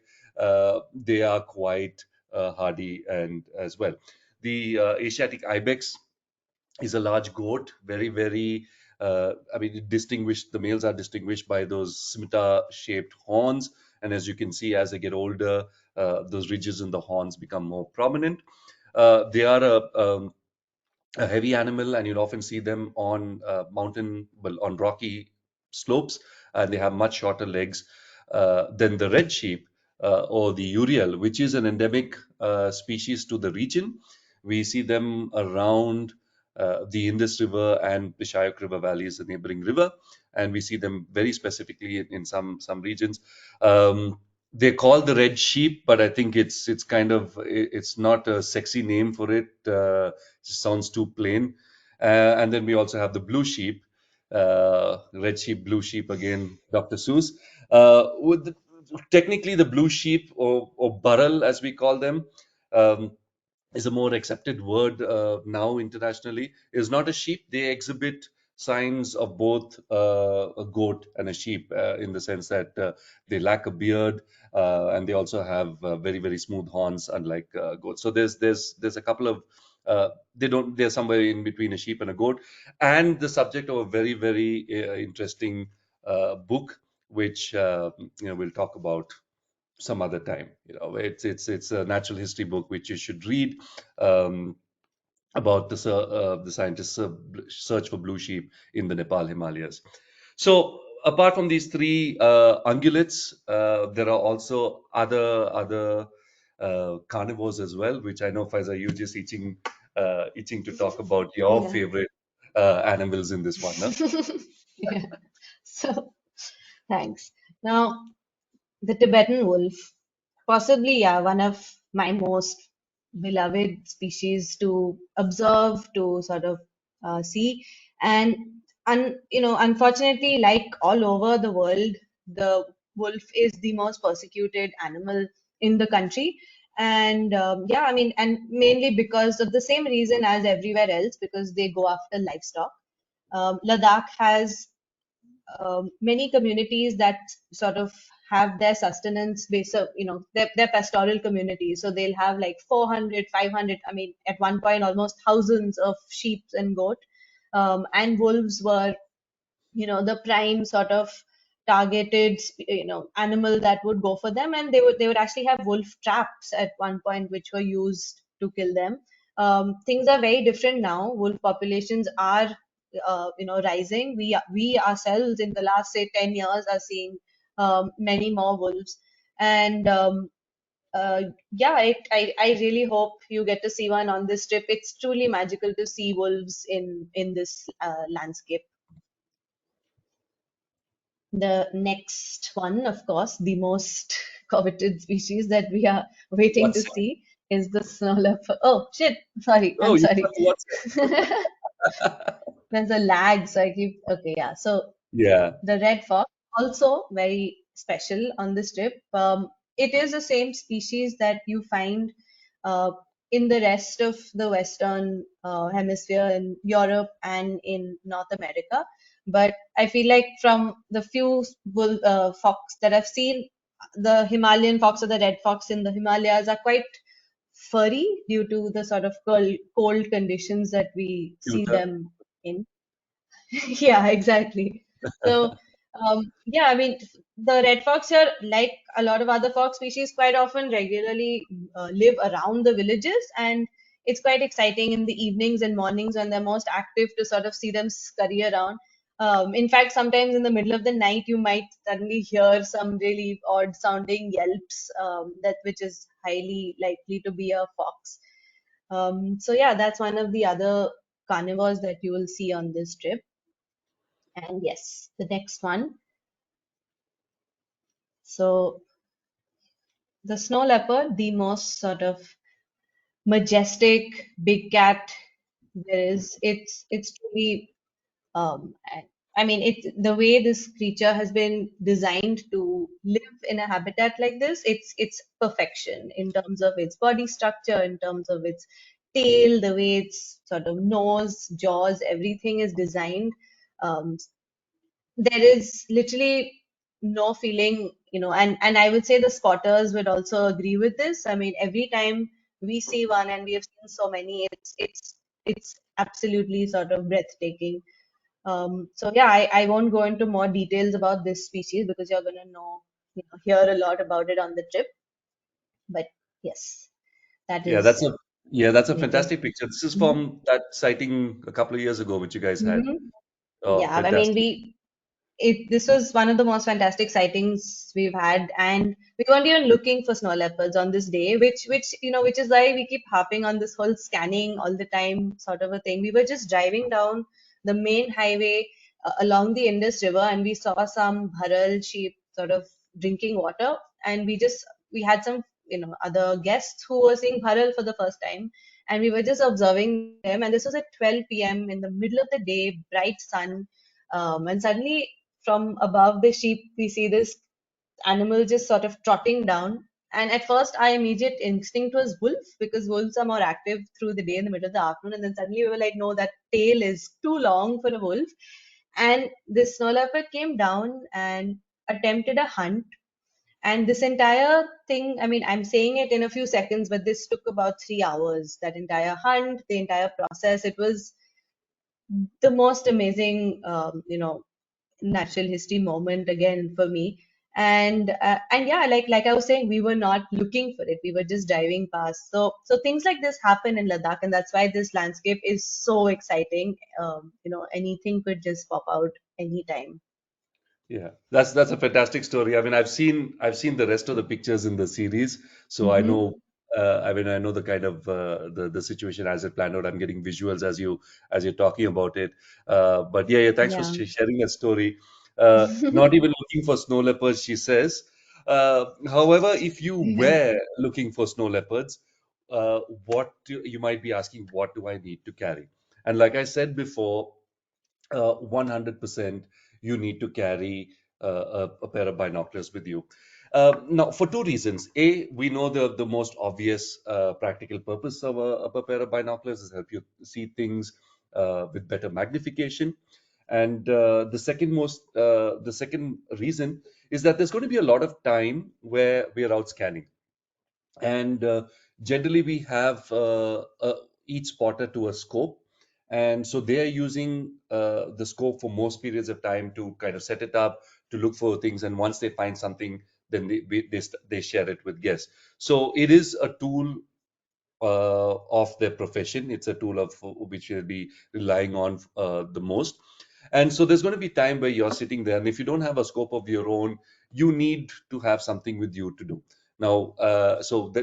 they are quite hardy and as well. The Asiatic ibex is a large goat, very, very, I mean, distinguished, the males are distinguished by those scimitar-shaped horns. And as you can see, as they get older, those ridges in the horns become more prominent. They are a heavy animal, and you'll often see them on well, on rocky slopes, and they have much shorter legs than the red sheep or the urial, which is an endemic species to the region. We see them around the Indus River and the Shyok River Valley is the neighboring river, and we see them very specifically in some regions. They call the red sheep, but I think it's kind of it's not a sexy name for it. Just sounds too plain. And then we also have the blue sheep, red sheep, blue sheep again, Dr. Seuss. technically the blue sheep, or bharal as we call them, um, is a more accepted word now internationally, is not a sheep. They exhibit signs of both a goat and a sheep, in the sense that they lack a beard, and they also have very, very smooth horns, unlike goats. So there's a couple of they're somewhere in between a sheep and a goat, and the subject of a very, very interesting book, which we'll talk about some other time. It's a natural history book which you should read, um, about the scientists' search for blue sheep in the Nepal Himalayas. So apart from these three ungulates, there are also other carnivores as well, which I know, Faiza, you're just itching to talk about your Yeah. favorite animals in this one, no? Yeah. So thanks. Now, the Tibetan wolf, possibly, yeah, one of my most beloved species to observe, to sort of see. And unfortunately, like all over the world, the wolf is the most persecuted animal in the country. And yeah, I mean, and mainly because of the same reason as everywhere else, because they go after livestock. Ladakh has many communities that sort of have their sustenance based of, their pastoral communities. So they'll have like 400, 500, I mean, at one point, almost thousands of sheep and goat. And wolves were, the prime sort of targeted, animal that would go for them. And they would actually have wolf traps at one point, which were used to kill them. Things are very different now. Wolf populations are, rising. We ourselves in the last, say, 10 years are seeing many more wolves. And uh, yeah, I really hope you get to see one on this trip. It's truly magical to see wolves in this landscape. The next one, of course, the most coveted species that we are waiting to What's see is the snow leopard. Oh, shit. Sorry. Oh, I'm you sorry. got what's There's a lag, so I keep. Okay, yeah. So Yeah. the red fox, also very special on this trip. It is the same species that you find uh, in the rest of the Western hemisphere, in Europe and in North America. But I feel like from the few fox that I've seen, the Himalayan fox or the red fox in the Himalayas are quite furry due to the sort of cold conditions that we see Filter. them in. Yeah, exactly. So, yeah, I mean, the red fox here, like a lot of other fox species, quite often regularly live around the villages, and it's quite exciting in the evenings and mornings when they're most active to sort of see them scurry around. In fact, sometimes in the middle of the night, you might suddenly hear some really odd sounding yelps, that which is highly likely to be a fox. So yeah, that's one of the other carnivores that you will see on this trip. And yes, the next one. So the snow leopard, the most sort of majestic big cat there is. It's truly I mean, the way this creature has been designed to live in a habitat like this. It's perfection in terms of its body structure, in terms of its tail, the way its sort of nose, jaws, everything is designed. Um, there is literally no feeling, and I would say the spotters would also agree with this. I mean, every time we see one, and we have seen so many, it's absolutely sort of breathtaking. So yeah, I won't go into more details about this species because you're gonna hear a lot about it on the trip. But yes, that Yeah, is that's a fascinating. fantastic picture. This is Hmm. from that sighting a couple of years ago, which you guys had. Hmm. Oh, Yeah, I mean, fantastic. this was one of the most fantastic sightings we've had, and we weren't even looking for snow leopards on this day, which is why we keep harping on this whole scanning all the time sort of a thing. We were just driving down the main highway along the Indus River, and we saw some bharal sheep sort of drinking water, and we had some other guests who were seeing bharal for the first time, and we were just observing them, and this was at 12 p.m. in the middle of the day, bright sun. And suddenly from above the sheep, we see this animal just sort of trotting down. And at first, our immediate instinct was wolf because wolves are more active through the day in the middle of the afternoon. And then suddenly we were like, no, that tail is too long for a wolf. And this snow leopard came down and attempted a hunt. And this entire thing, I mean, I'm saying it in a few seconds, but this took about 3 hours. That entire hunt, the entire process, it was the most amazing, natural history moment again for me. And yeah, like I was saying, we were not looking for it. We were just driving past. So things like this happen in Ladakh, and that's why this landscape is so exciting. Anything could just pop out anytime. Yeah, that's a fantastic story. I mean, I've seen the rest of the pictures in the series, so I Mm-hmm. know. I mean, I know the kind of the situation as it planned out. I'm getting visuals as you're talking about it. But yeah, thanks for Yeah. sharing that story. Not even looking for snow leopards, she says. However, if you were looking for snow leopards, you might be asking, what do I need to carry? And like I said before, 100% you need to carry a pair of binoculars with you. Now, for two reasons. A, we know the most obvious practical purpose of a pair of binoculars is help you see things with better magnification. And the second reason is that there's going to be a lot of time where we are out scanning, and generally we have each spotter to a scope, and so they are using the scope for most periods of time to kind of set it up to look for things, and once they find something, then they share it with guests. So it is a tool of their profession. It's a tool of which you'll be relying on the most. And so there's going to be time where you're sitting there, and if you don't have a scope of your own, you need to have something with you to do. Now,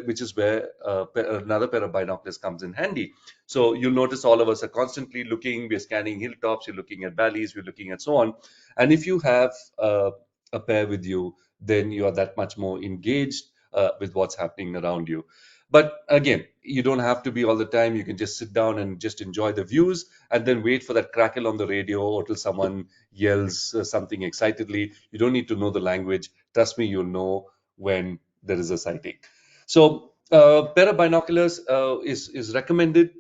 which is where another pair of binoculars comes in handy. So you'll notice all of us are constantly looking. We're scanning hilltops. You're looking at valleys. We're looking at so on. And if you have a pair with you, then you are that much more engaged with what's happening around you. But again, you don't have to be all the time. You can just sit down and just enjoy the views and then wait for that crackle on the radio or till someone yells something excitedly. You don't need to know the language. Trust me, you'll know when there is a sighting. So, pair of binoculars is recommended.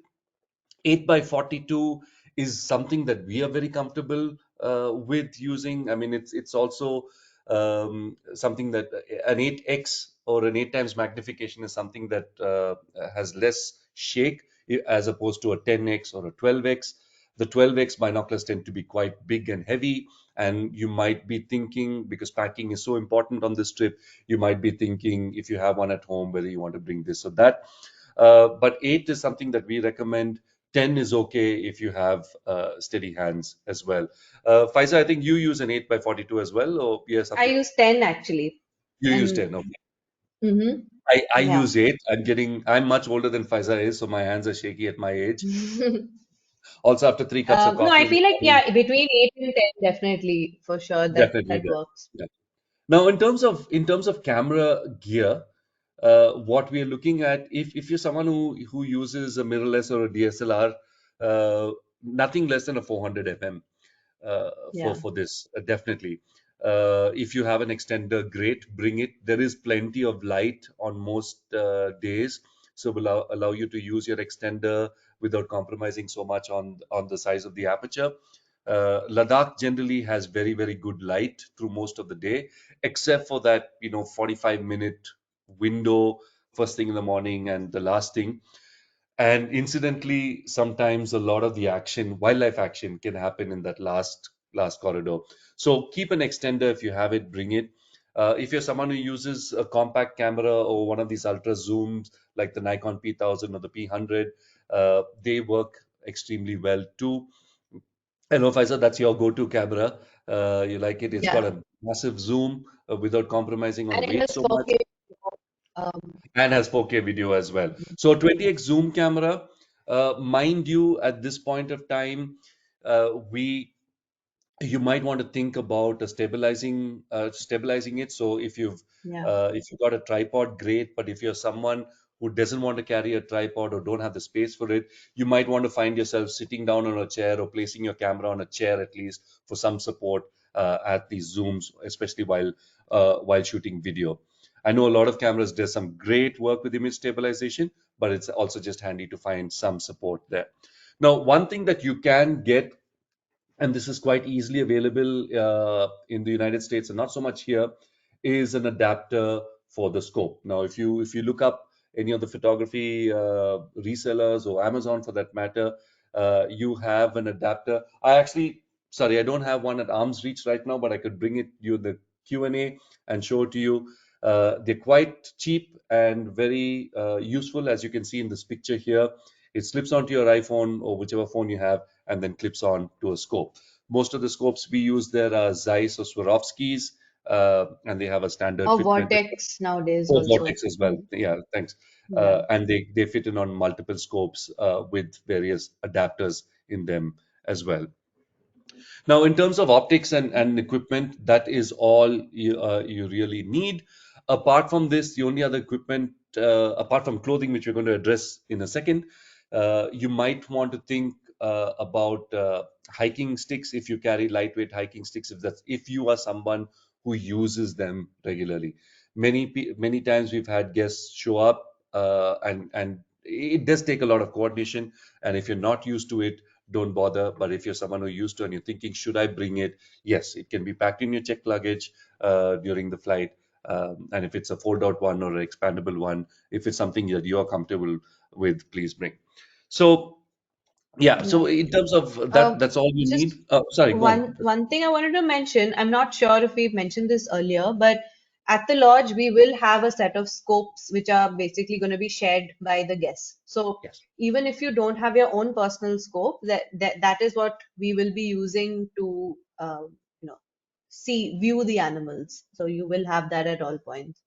8 by 42 is something that we are very comfortable with using. I mean, it's also something that an 8x or an 8 times magnification is something that has less shake as opposed to a 10x or a 12x. The 12x binoculars tend to be quite big and heavy, and you might be thinking, because packing is so important on this trip, you might be thinking if you have one at home whether you want to bring this or that. But 8 is something that we recommend. 10 is okay if you have steady hands as well. Faiza, I think you use an 8 by 42 as well, or yes, I something. use 10 actually. You use And 10. Okay. mm-hmm. I Yeah. use 8. I'm much older than Faiza is, so my hands are shaky at my age. Also, after 3 cups of No, coffee I in the feel like, morning, yeah, between 8 and 10, definitely, for sure, definitely that that. works. Yeah. Now, in terms of camera gear, what we are looking at, if you're someone who uses a mirrorless or a DSLR, nothing less than a 400 mm Yeah. for this, definitely. If you have an extender, great, bring it. There is plenty of light on most days, so will allow you to use your extender without compromising so much on the size of the aperture. Ladakh generally has very, very good light through most of the day, except for that 45-minute window first thing in the morning and the last thing. And incidentally, sometimes a lot of the action, wildlife action, can happen in that last corridor. So keep an extender if you have it, bring it. If you're someone who uses a compact camera or one of these ultra zooms like the Nikon P1000 or the P100, they work extremely well too. I know, Faisal, that's your go-to camera. You like it. It's got Yeah. a massive zoom without compromising on And the it weight has so much, 4K. Um, and has 4K video as well. So 20x zoom camera, mind you, at this point of time, we you might want to think about stabilizing it. So yeah. if you've got a tripod, great. But if you're someone who doesn't want to carry a tripod or don't have the space for it, you might want to find yourself sitting down on a chair or placing your camera on a chair at least for some support, at these zooms, especially while shooting video. I know a lot of cameras does some great work with image stabilization, but it's also just handy to find some support there. Now, one thing that you can get, and this is quite easily available in the United States and not so much here, is an adapter for the scope. Now, if you look up any of the photography resellers or Amazon for that matter, you have an adapter. Sorry, I don't have one at arm's reach right now, but I could bring it you the Q&A and show it to you. They're quite cheap and very useful, as you can see in this picture here. It slips onto your iPhone or whichever phone you have, and then clips on to a scope. Most of the scopes we use there are Zeiss or Swarovskis, and they have a standard Or fitment. Vortex nowadays Oh, also. Vortex as well. Yeah, thanks. Yeah. And they fit in on multiple scopes with various adapters in them as well. Now, in terms of optics and equipment, that is all you really need. Apart from this, the only other equipment, apart from clothing, which we're going to address in a second, you might want to think about hiking sticks if you carry lightweight hiking sticks. If you are someone who uses them regularly. Many times we've had guests show up, and it does take a lot of coordination. And if you're not used to it, don't bother. But if you're someone who used to and you're thinking, should I bring it? Yes, it can be packed in your checked luggage during the flight. And if it's a fold-out one or an expandable one, if it's something that you're comfortable with, please bring. So yeah, Yeah. so in terms of that, Um, that's all you just need. Sorry, go on. one thing I wanted to mention, I'm not sure if we've mentioned this earlier, but at the lodge we will have a set of scopes which are basically going to be shared by the guests. So Yes. even if you don't have your own personal scope, that is what we will be using to you know view the animals. So you will have that at all points.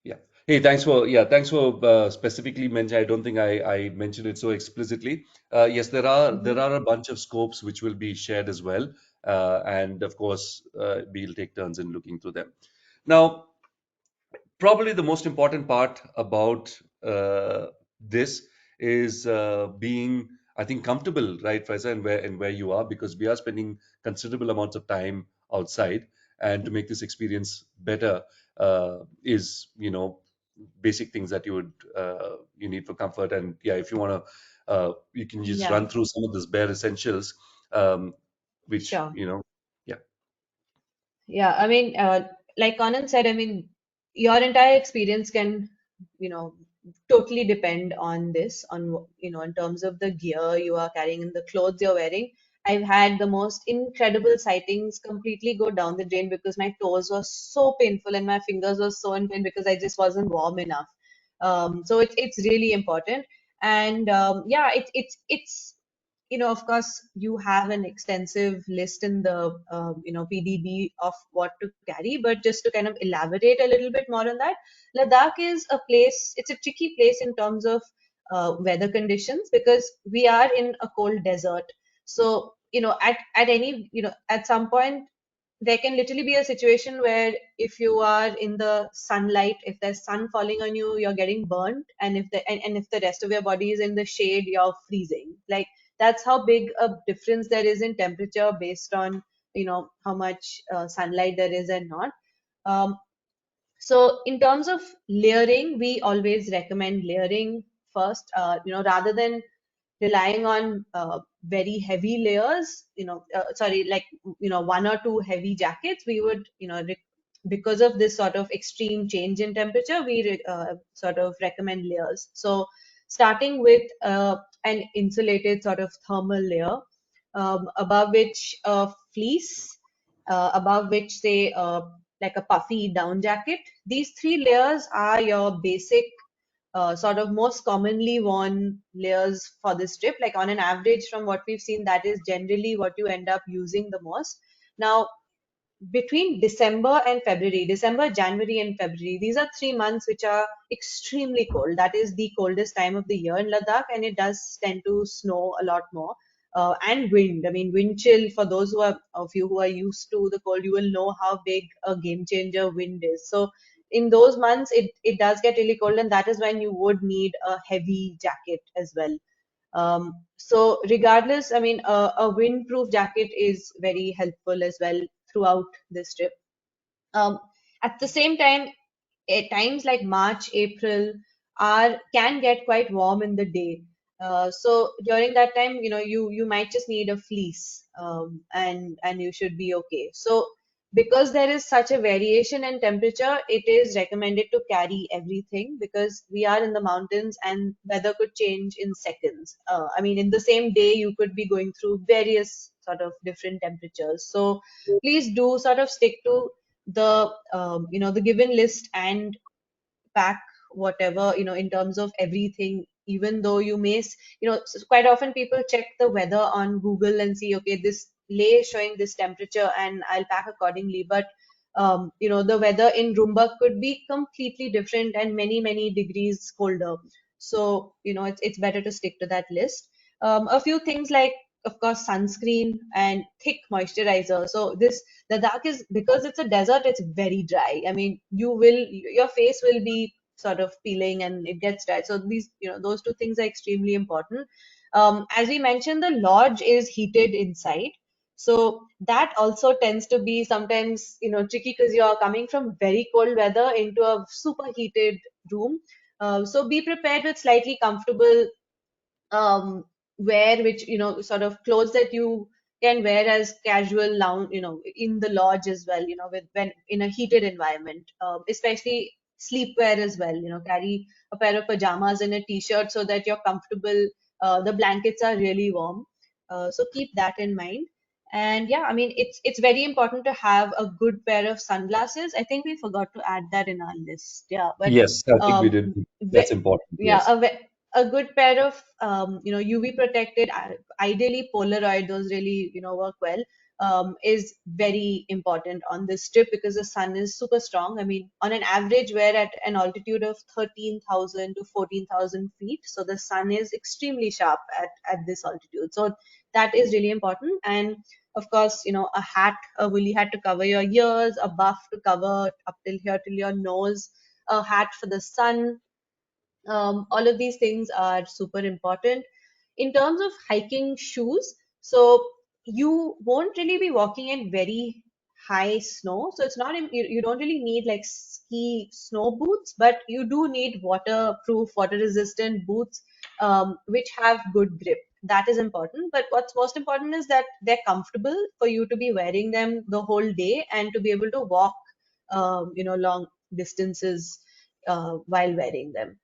Yeah. Hey, thanks for specifically mentioning. I don't think I mentioned it so explicitly. Yes, Hmm. there are a bunch of scopes which will be shared as well, and of course, we'll take turns in looking through them. Now, probably the most important part about this is being, I think, comfortable, right, Faiza, and where you are, because we are spending considerable amounts of time outside, and to make this experience better is, basic things that you need for comfort. And yeah, if you want to, you can just Yeah, run through some of those bare essentials, um, which sure. yeah, Yeah, I mean, like Conan said, I mean, your entire experience can, you know, totally depend on this, on, in terms of the gear you are carrying and the clothes you're wearing. I've had the most incredible sightings completely go down the drain because my toes were so painful and my fingers were so in pain because I just wasn't warm enough. So it's really important. And yeah, it's of course, you have an extensive list in the, PDB of what to carry, but just to kind of elaborate a little bit more on that, Ladakh is a place, it's a tricky place in terms of weather conditions because we are in a cold desert. So, at any, at some point, there can literally be a situation where if you are in the sunlight, if there's sun falling on you, you're getting burnt, and if the rest of your body is in the shade, you're freezing. Like that's how big a difference there is in temperature based on how much sunlight there is and not. Um, so in terms of layering, we always recommend layering first, rather than relying on very heavy layers, sorry, like, one or two heavy jackets, we would, because of this sort of extreme change in temperature, we sort of recommend layers. So starting with an insulated sort of thermal layer, above which a fleece, above which, say, like a puffy down jacket. These three layers are your basic, sort of most commonly worn layers for this trip. Like on an average, from what we've seen, that is generally what you end up using the most. Now, between December and February, December, January, and February, these are 3 months which are extremely cold. That is the coldest time of the year in Ladakh, and it does tend to snow a lot more. And wind. I mean, wind chill, for those of you who are used to the cold, you will know how big a game changer wind is. So, in those months, it does get really cold, and that is when you would need a heavy jacket as well. So regardless, I mean, a windproof jacket is very helpful as well. throughout this trip. Um, at the same time, at times like March, April are can get quite warm in the day. So during that time, you might just need a fleece, and you should be okay. So because there is such a variation in temperature, it is recommended to carry everything because we are in the mountains and weather could change in seconds. I mean, in the same day, you could be going through various sort of different temperatures. So please do sort of stick to the given list and pack whatever in terms of everything, even though quite often people check the weather on Google and see, okay, this lay is showing this temperature and I'll pack accordingly, but the weather in Rumba could be completely different and many degrees colder. So it's better to stick to that list. A few things like, of course, sunscreen and thick moisturizer. So the dark is, because it's a desert, it's very dry. I mean, your face will be sort of peeling and it gets dry. So those two things are extremely important. As we mentioned, the lodge is heated inside. So that also tends to be sometimes, tricky because you're coming from very cold weather into a super heated room. So be prepared with slightly comfortable wear, which sort of clothes that you can wear as casual lounge, in the lodge as well, with when in a heated environment, especially sleepwear as well. Carry a pair of pajamas and a t-shirt so that you're comfortable. The blankets are really warm, so keep that in mind. And yeah, I mean, it's very important to have a good pair of sunglasses. I think we forgot to add that in our list. Yeah, but Yes, I think we um, did. That's ve- important. yeah, Yes. a good pair of UV protected, ideally Polaroid, those really work well. Is very important on this trip because the sun is super strong. I mean, on an average, we're at an altitude of 13,000 to 14,000 feet, so the sun is extremely sharp at this altitude. So that is really important. And of course, a hat, a woolly hat to cover your ears, a buff to cover up till here till your nose, a hat for the sun. All of these things are super important. In terms of hiking shoes, so you won't really be walking in very high snow. So it's not, you don't really need like ski snow boots, but you do need waterproof, water resistant boots, which have good grip. That is important. But what's most important is that they're comfortable for you to be wearing them the whole day and to be able to walk, long distances while wearing them.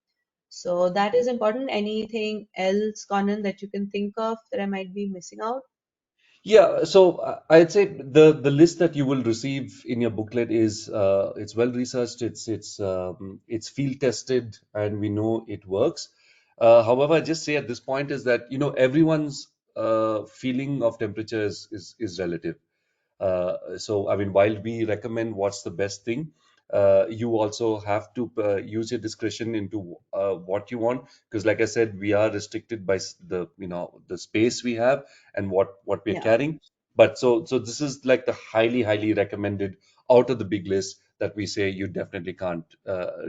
So that is important. Anything else, Conan, that you can think of that I might be missing out? Yeah, so I'd say the list that you will receive in your booklet is it's well researched, it's field tested, and we know it works. However, I just say at this point is that everyone's feeling of temperature is relative. So, I mean, while we recommend what's the best thing, you also have to use your discretion into what you want, because, like I said, we are restricted by the space we have and what we're Yeah. carrying. But so this is like the highly recommended out of the big list that we say you definitely can't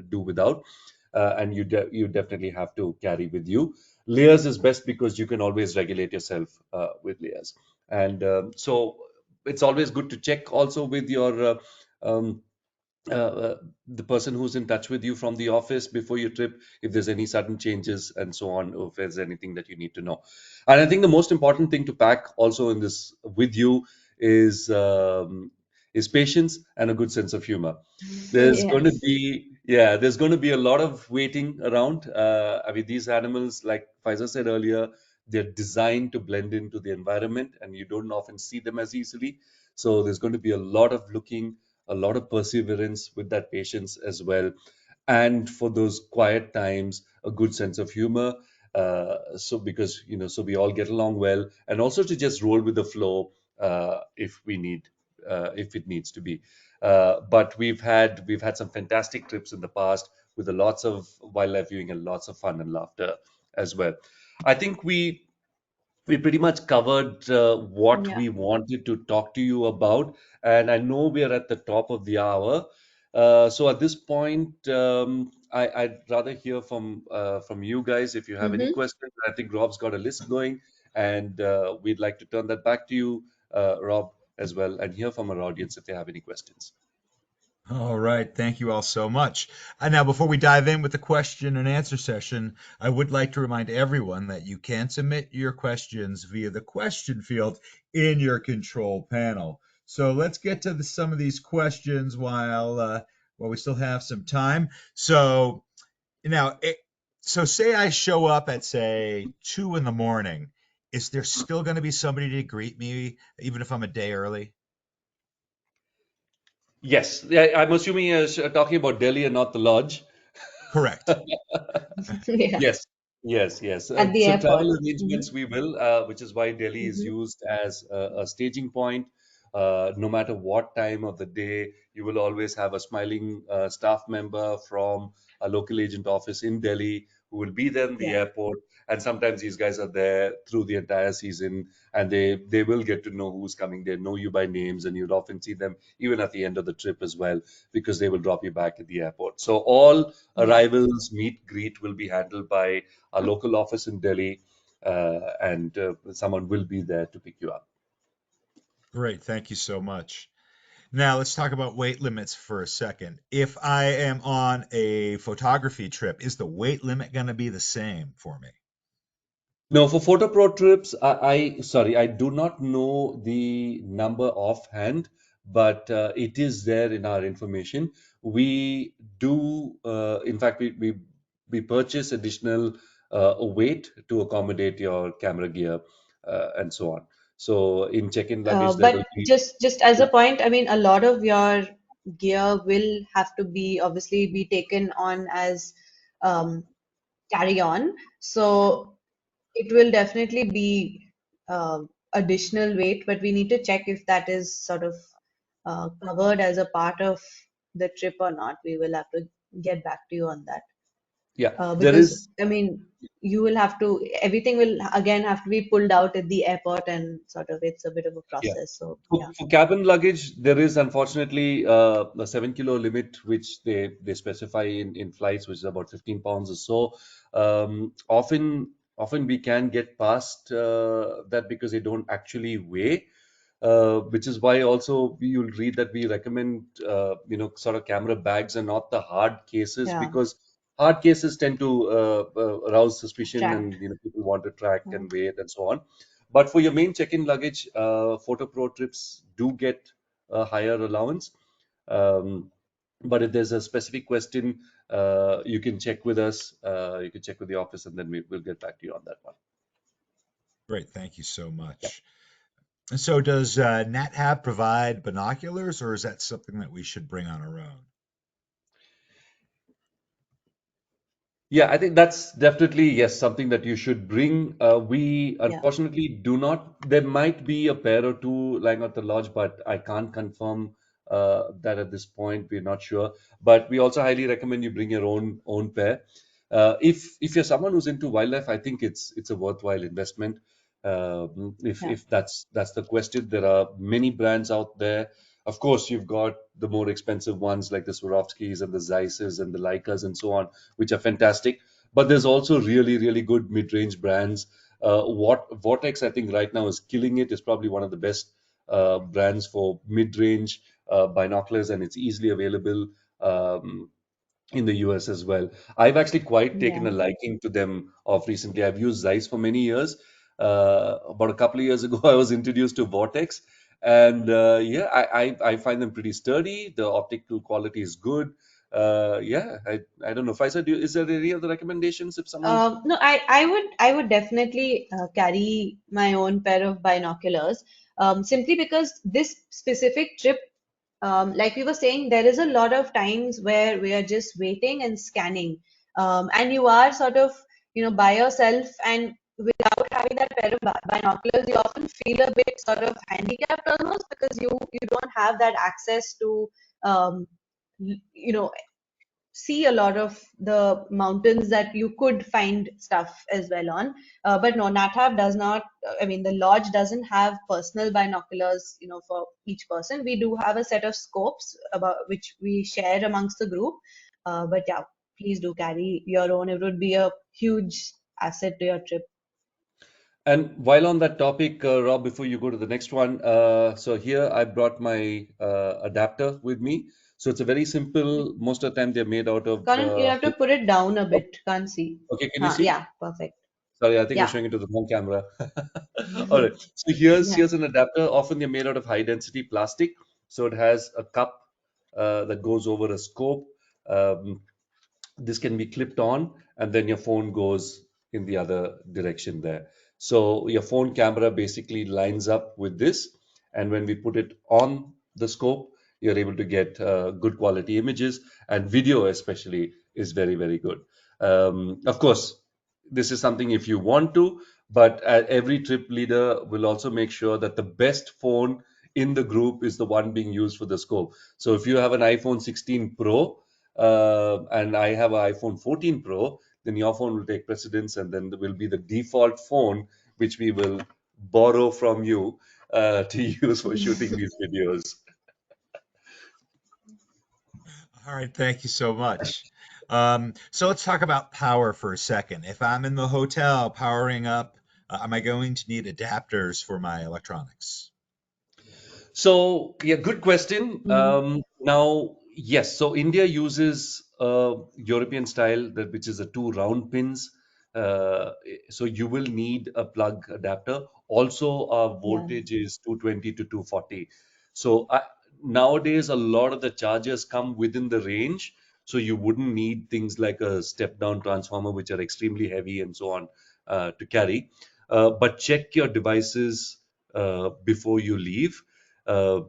do without, and you definitely have to carry with you. Layers is best because you can always regulate yourself with layers, and so it's always good to check also with your um, the person who's in touch with you from the office before your trip, if there's any sudden changes and so on, or if there's anything that you need to know. And I think the most important thing to pack also in this with you is patience and a good sense of humor. There's going to Yes. be, yeah, there's going to be a lot of waiting around. I mean, these animals, like Faiza said earlier, they're designed to blend into the environment, and you don't often see them as easily. So there's going to be a lot of looking, a lot of perseverance with that patience as well, and for those quiet times, a good sense of humor. So because so we all get along well, and also to just roll with the flow if we need, if it needs to be. But we've had some fantastic trips in the past with a lots of wildlife viewing and lots of fun and laughter as well. I think we pretty much covered what Yeah. we wanted to talk to you about, and I know we are at the top of the hour. So at this point, I'd rather hear from you guys if you have any Mm-hmm. questions. I think Rob's got a list going, and we'd like to turn that back to you, Rob. as well and hear from our audience if they have any questions. All right. Thank you all so much. And now, before we dive in with the question and answer session, I would like to remind everyone that you can submit your questions via the question field in your control panel. So let's get to some of these questions while we still have some time. So now, so say I show up at say 2 in the morning. Is there still going to be somebody to greet me, even if I'm a day early? Yes, yeah, I'm assuming you're talking about Delhi and not the lodge. Correct. Yeah, Yes, yes. at the So airport. travel Hmm. arrangements we will, which is why Delhi is Hmm. used as a staging point. No matter what time of the day, you will always have a smiling staff member from a local agent office in Delhi who will be there in the Yeah. airport. And sometimes these guys are there through the entire season, and they will get to know who's coming. They know you by names, and you'd often see them even at the end of the trip as well, because they will drop you back at the airport. So all Yeah. arrivals, meet, greet will be handled by a local office in Delhi, and someone will be there to pick you up. Great. Thank you so much. Now let's talk about weight limits for a second. If I am on a photography trip, is the weight limit going to be the same for me? No, for photo pro trips, I do not know the number offhand, but it is there in our information. We do, in fact, we purchase additional weight to accommodate your camera gear and so on. So in check-in luggage, there But will be, just as a yeah, point, I mean, a lot of your gear will have to be obviously be taken on as um, carry on. So it will definitely be additional weight, but we need to check if that is sort of covered as a part of the trip or not. We will have to get back to you on that. yeah, there Because is. I mean, you will have to, everything will again have to be pulled out at the airport and sort of it's a bit of a Yeah. process. So yeah, For cabin luggage, there is unfortunately a 7 kilo limit which they specify in flights, which is about 15 pounds or so. Often we can get past that because they don't actually weigh, which is why also you'll read that we recommend sort of camera bags and not the hard cases, yeah, because hard cases tend to arouse suspicion, attract. and people want to track Yeah. and weigh it and so on. But for your main check-in luggage, photo pro trips do get a higher allowance. Um, but if there's a specific question, you can check with us. You can check with the office, and then we'll get back to you on that one. Great. Thank you so Yeah. much. And so does NatHab provide binoculars, or is that something that we should bring on our own? Yeah, I think that's definitely, yes, something that you should bring. We Yeah. unfortunately do not. There might be a pair or two lying at the lodge, but I can't confirm that at this point. We're not sure. But we also highly recommend you bring your own pair. If you're someone who's into wildlife, I think it's a worthwhile investment. If Yeah. if that's the question, there are many brands out there. Of course, you've got the more expensive ones like the Swarovskis and the Zeisses and the Leicas and so on, which are fantastic. But there's also really, really good mid-range brands. What Vortex, I think, right now is killing it. Is probably one of the best brands for mid-range binoculars, and it's easily available in the US as well. I've actually quite taken Yeah. a liking to them of recently. I've used Zeiss for many years. About a couple of years ago, I was introduced to Vortex, and yeah, I find them pretty sturdy. The optical quality is good. Yeah, I don't know. Faisal, is there any other recommendations if someone? No, I would definitely carry my own pair of binoculars, simply because this specific trip, like we were saying, there is a lot of times where we are just waiting and scanning, and you are sort of, by yourself, and without having that pair of binoculars, you often feel a bit sort of handicapped almost because you don't have that access to, um, you know, see a lot of the mountains that you could find stuff as well on. But no, NatHab does not. I mean, the lodge doesn't have personal binoculars, for each person. We do have a set of scopes about which we share amongst the group. But yeah, please do carry your own. It would be a huge asset to your trip. And while on that topic, Rob, before you go to the next one, so here I brought my adapter with me. So it's a very simple. Most of the time they're made out of. Karan, you have to put it down a bit. Can't see. Okay, can you see? Yeah, perfect. Sorry, I think I'm Yeah. showing it to the wrong camera. All right. So here's Yeah. here's an adapter. Often they're made out of high density plastic. So it has a cup that goes over a scope. Um, this can be clipped on, and then your phone goes in the other direction there. So your phone camera basically lines up with this, and when we put it on the scope, you're able to get good quality images, and video especially is very, very good. Of course, this is something if you want to, but every trip leader will also make sure that the best phone in the group is the one being used for the scope. So if you have an iPhone 16 Pro, and I have an iPhone 14 Pro, then your phone will take precedence, and then there will be the default phone which we will borrow from you to use for shooting these videos. All right, thank you so much. So let's talk about power for a second. If I'm in the hotel powering up, am I going to need adapters for my electronics? So, yeah, good question. Mhm. Now, yes, so India uses European style, that which is the two round pins. Uh, so you will need a plug adapter. Also, our Yeah. voltage is 220 to 240. So nowadays, a lot of the chargers come within the range. So you wouldn't need things like a step down transformer, which are extremely heavy and so on to carry. But check your devices before you leave, uh,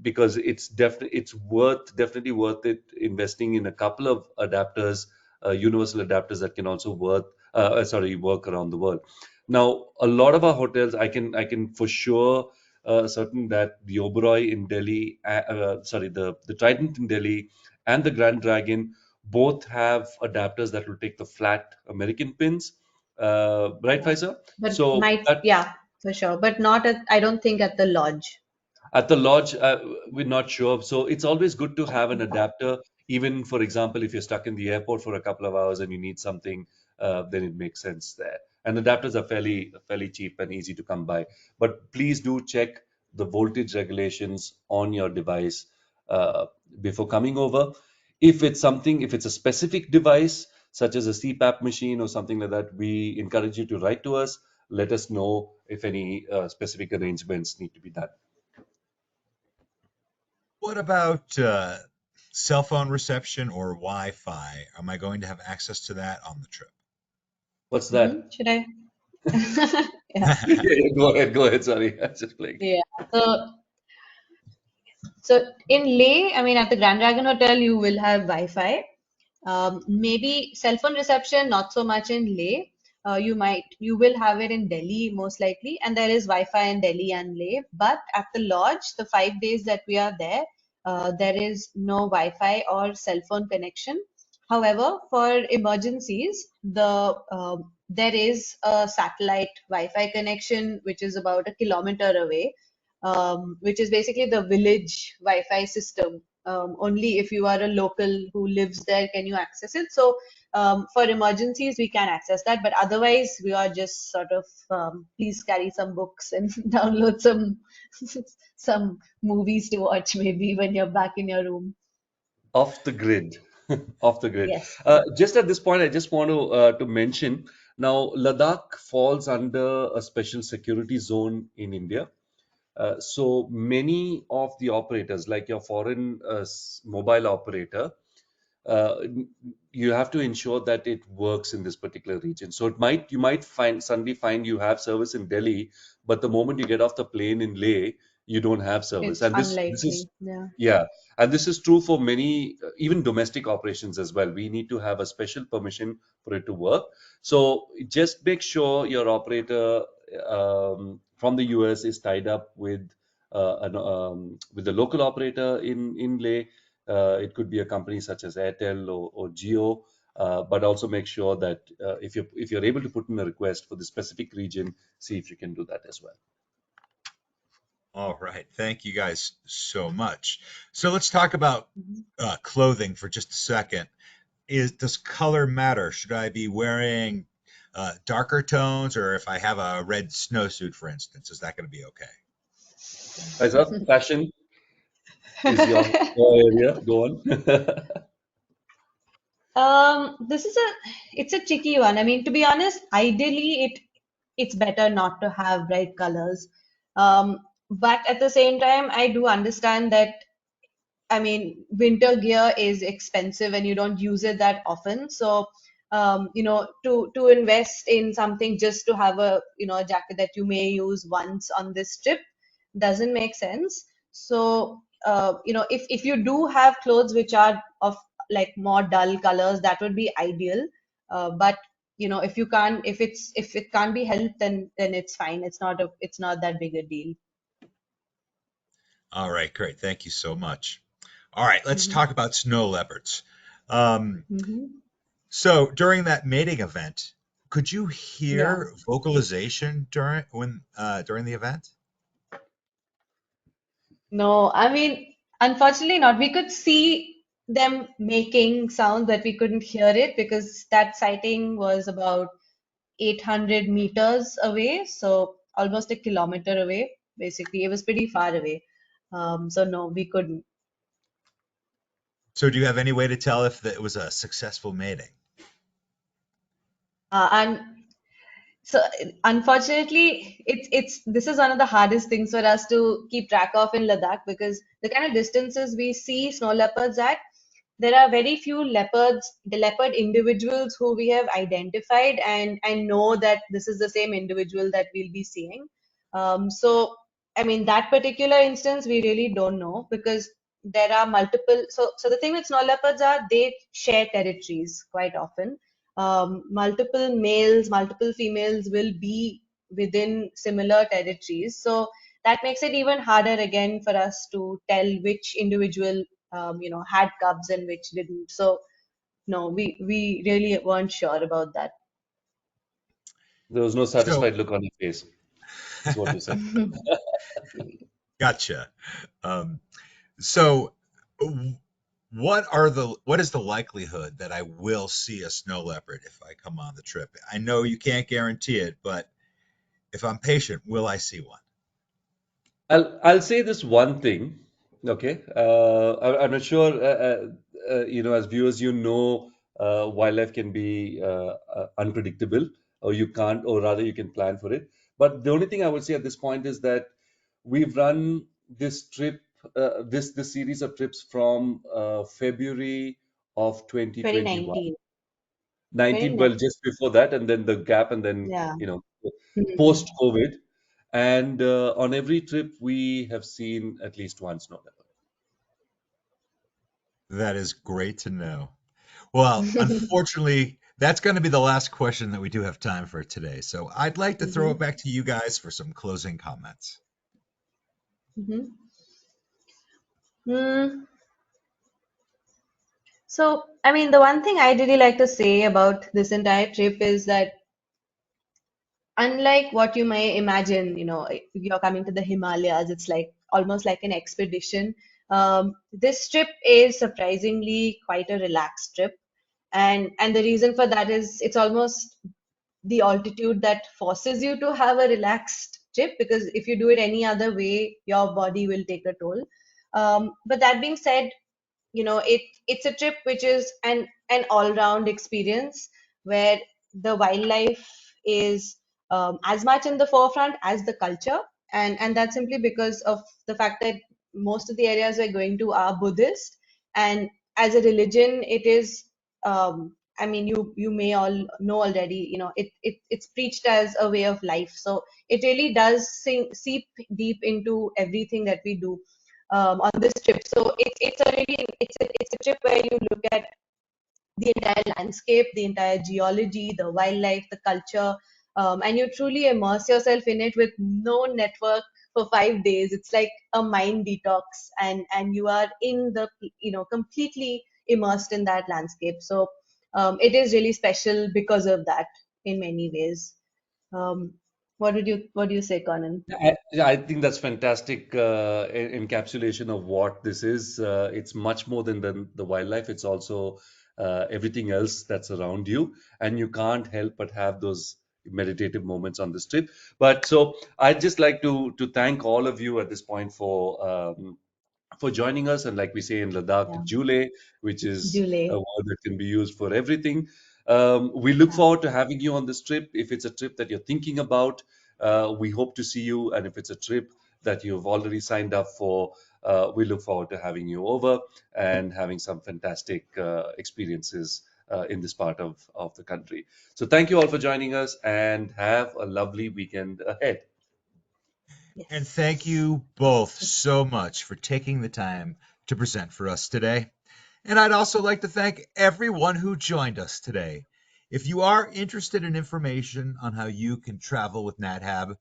because it's definitely worth it investing in a couple of adapters, universal adapters that can also work around the world. Now, a lot of our hotels, I can for sure certain that the Oberoi in Delhi, the Trident in Delhi, and the Grand Dragon both have adapters that will take the flat American pins, right, Yeah. Faisal? But So might, that yeah, for sure. But not at, I don't think at the lodge. at the lodge, we're not sure. So it's always good to have an adapter. Even, for example, if you're stuck in the airport for a couple of hours and you need something, then it makes sense there. And adapters are fairly cheap and easy to come by. But please do check the voltage regulations on your device uh, before coming over. If it's a specific device, such as a CPAP machine or something like that, we encourage you to write to us. Let us know if any specific arrangements need to be done. What about cell phone reception or Wi-Fi? Am I going to have access to that on the trip? What's that? Should I? Yeah. Yeah, yeah, go ahead. Sorry, I was just playing. Yeah. So, so in Leh, I mean, at the Grand Dragon Hotel, you will have Wi-Fi. Maybe cell phone reception, not so much in Leh. You will have it in Delhi most likely, and there is Wi-Fi in Delhi and Leh. But at the lodge, the 5 days that we are there, there is no Wi-Fi or cell phone connection. However, for emergencies, there is a satellite Wi-Fi connection which is about a kilometer away, which is basically the village Wi-Fi system. Only if you are a local who lives there can you access it. So for emergencies, we can access that, but otherwise, we are just sort of please carry some books and download some movies to watch maybe when you're back in your room. Off the grid, off the grid. Yes. Just at this point, I just want to mention now Ladakh falls under a special security zone in India. So many of the operators, like your foreign mobile operator, uh, you have to ensure that it works in this particular region. So you might suddenly find you have service in Delhi, but the moment you get off the plane in Leh, you don't have service. It's And this is unlikely. Yeah. yeah, and this is true for many even domestic operations as well. We need to have a special permission for it to work. So just make sure your operator from the US is tied up with the local operator in Leh. It could be a company such as Airtel or Jio, but also make sure that if you're able to put in a request for the specific region, see if you can do that as well. All right, thank you guys so much. So let's talk about Mhm. clothing for just a second. Does color matter? Should I be wearing darker tones, or if I have a red snowsuit, for instance, is that going to be okay? Faiza, fashion is your area. Go on. This is it's a tricky one. I mean, to be honest, ideally it's better not to have bright colors. But at the same time, I do understand that I mean, winter gear is expensive and you don't use it that often. So, to invest in something just to have a jacket that you may use once on this trip doesn't make sense. So, if you do have clothes which are of like more dull colors, that would be ideal. But if it can't be helped, then it's fine. It's not that big a deal. All right, great. Thank you so much. All right, let's Hmm. talk about snow leopards. Um, Hmm. so during that mating event, could you Yeah. hear vocalization during the event? No, I mean, unfortunately not. We could see them making sound, but we couldn't hear it because that sighting was about 800 meters away, so almost a kilometer away, basically. It was pretty far away. So no, we couldn't. So do you have any way to tell if it was a successful mating? And so unfortunately, it's this is one of the hardest things for us to keep track of in Ladakh because the kind of distances we see snow leopards at, there are very few the leopard individuals who we have identified and know that this is the same individual that we'll be seeing. So, I mean, that particular instance, we really don't know because there are multiple. So the thing with snow leopards are they share territories quite often. Multiple males, multiple females will be within similar territories. So that makes it even harder again for us to tell which individual had cubs and which didn't. So no, we really weren't sure about that. There was no So satisfied look on your face, is what you said. gotcha. Um, so w- what is the likelihood that I will see a snow leopard if I come on the trip? I know you can't guarantee it, but if I'm patient, will I see one? I'll say this one thing, okay? I'm not sure, as viewers, wildlife can be unpredictable, or you can't, or rather, you can plan for it. But the only thing I would say at this point is that we've run this trip, this series of trips from February of 2021, 2019. 19, well, 2019. just before that, and then the gap, and then Yeah. Mhm. post COVID. And on every trip, we have seen at least one snow leopard. That is great to know. Well, unfortunately, that's going to be the last question that we do have time for today. So I'd like to throw it Mhm. back to you guys for some closing comments. Mhm. Mm, so, I mean, the one thing I'd really like to say about this entire trip is that unlike what you may imagine, you're coming to the Himalayas, it's like almost like an expedition. This trip is surprisingly quite a relaxed trip. And the reason for that is it's almost the altitude that forces you to have a relaxed trip because if you do it any other way, your body will take a toll. But that being said, it's a trip which is an all round experience where the wildlife is as much in the forefront as the culture, and that's simply because of the fact that most of the areas we're going to are Buddhist, and as a religion it is I mean, you may all know already, it's preached as a way of life, so it really does seep deep into everything that we do on this trip. So it's a trip where you look at the entire landscape, the entire geology, the wildlife, the culture, and you truly immerse yourself in it with no network for 5 days. It's like a mind detox, and you are in the completely immersed in that landscape. So it is really special because of that in many ways. Um, what do you say, Conan? I think that's fantastic encapsulation of what this is. It's much more than the wildlife. It's also everything else that's around you, and you can't help but have those meditative moments on this trip. But so I'd just like to thank all of you at this point for joining us. And like we say in Ladakh, Yeah. Jule, which is a July. word that can be used for everything. We look Yeah. forward to having you on this trip. If it's a trip that you're thinking about, we hope to see you. And if it's a trip that you've already signed up for, we look forward to having you over and having some fantastic experiences in this part of the country. So thank you all for joining us and have a lovely weekend ahead. And thank Yes. you both so much for taking the time to present for us today. And I'd also like to thank everyone who joined us today. If you are interested in information on how you can travel with NatHab,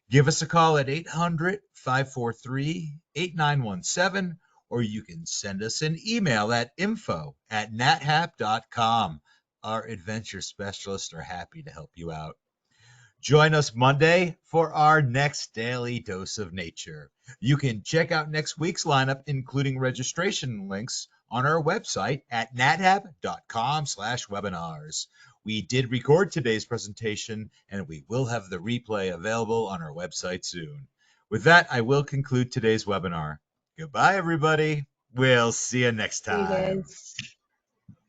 give us a call at 800-543-8917, or you can send us an email at info@nathab.com. Our adventure specialists are happy to help you out. Join us Monday for our next daily dose of nature. You can check out next week's lineup, including registration links, on our website at nathab.com/webinars. We did record today's presentation, and we will have the replay available on our website soon. With that, I will conclude today's webinar. Goodbye, everybody. We'll see you next See you time. guys.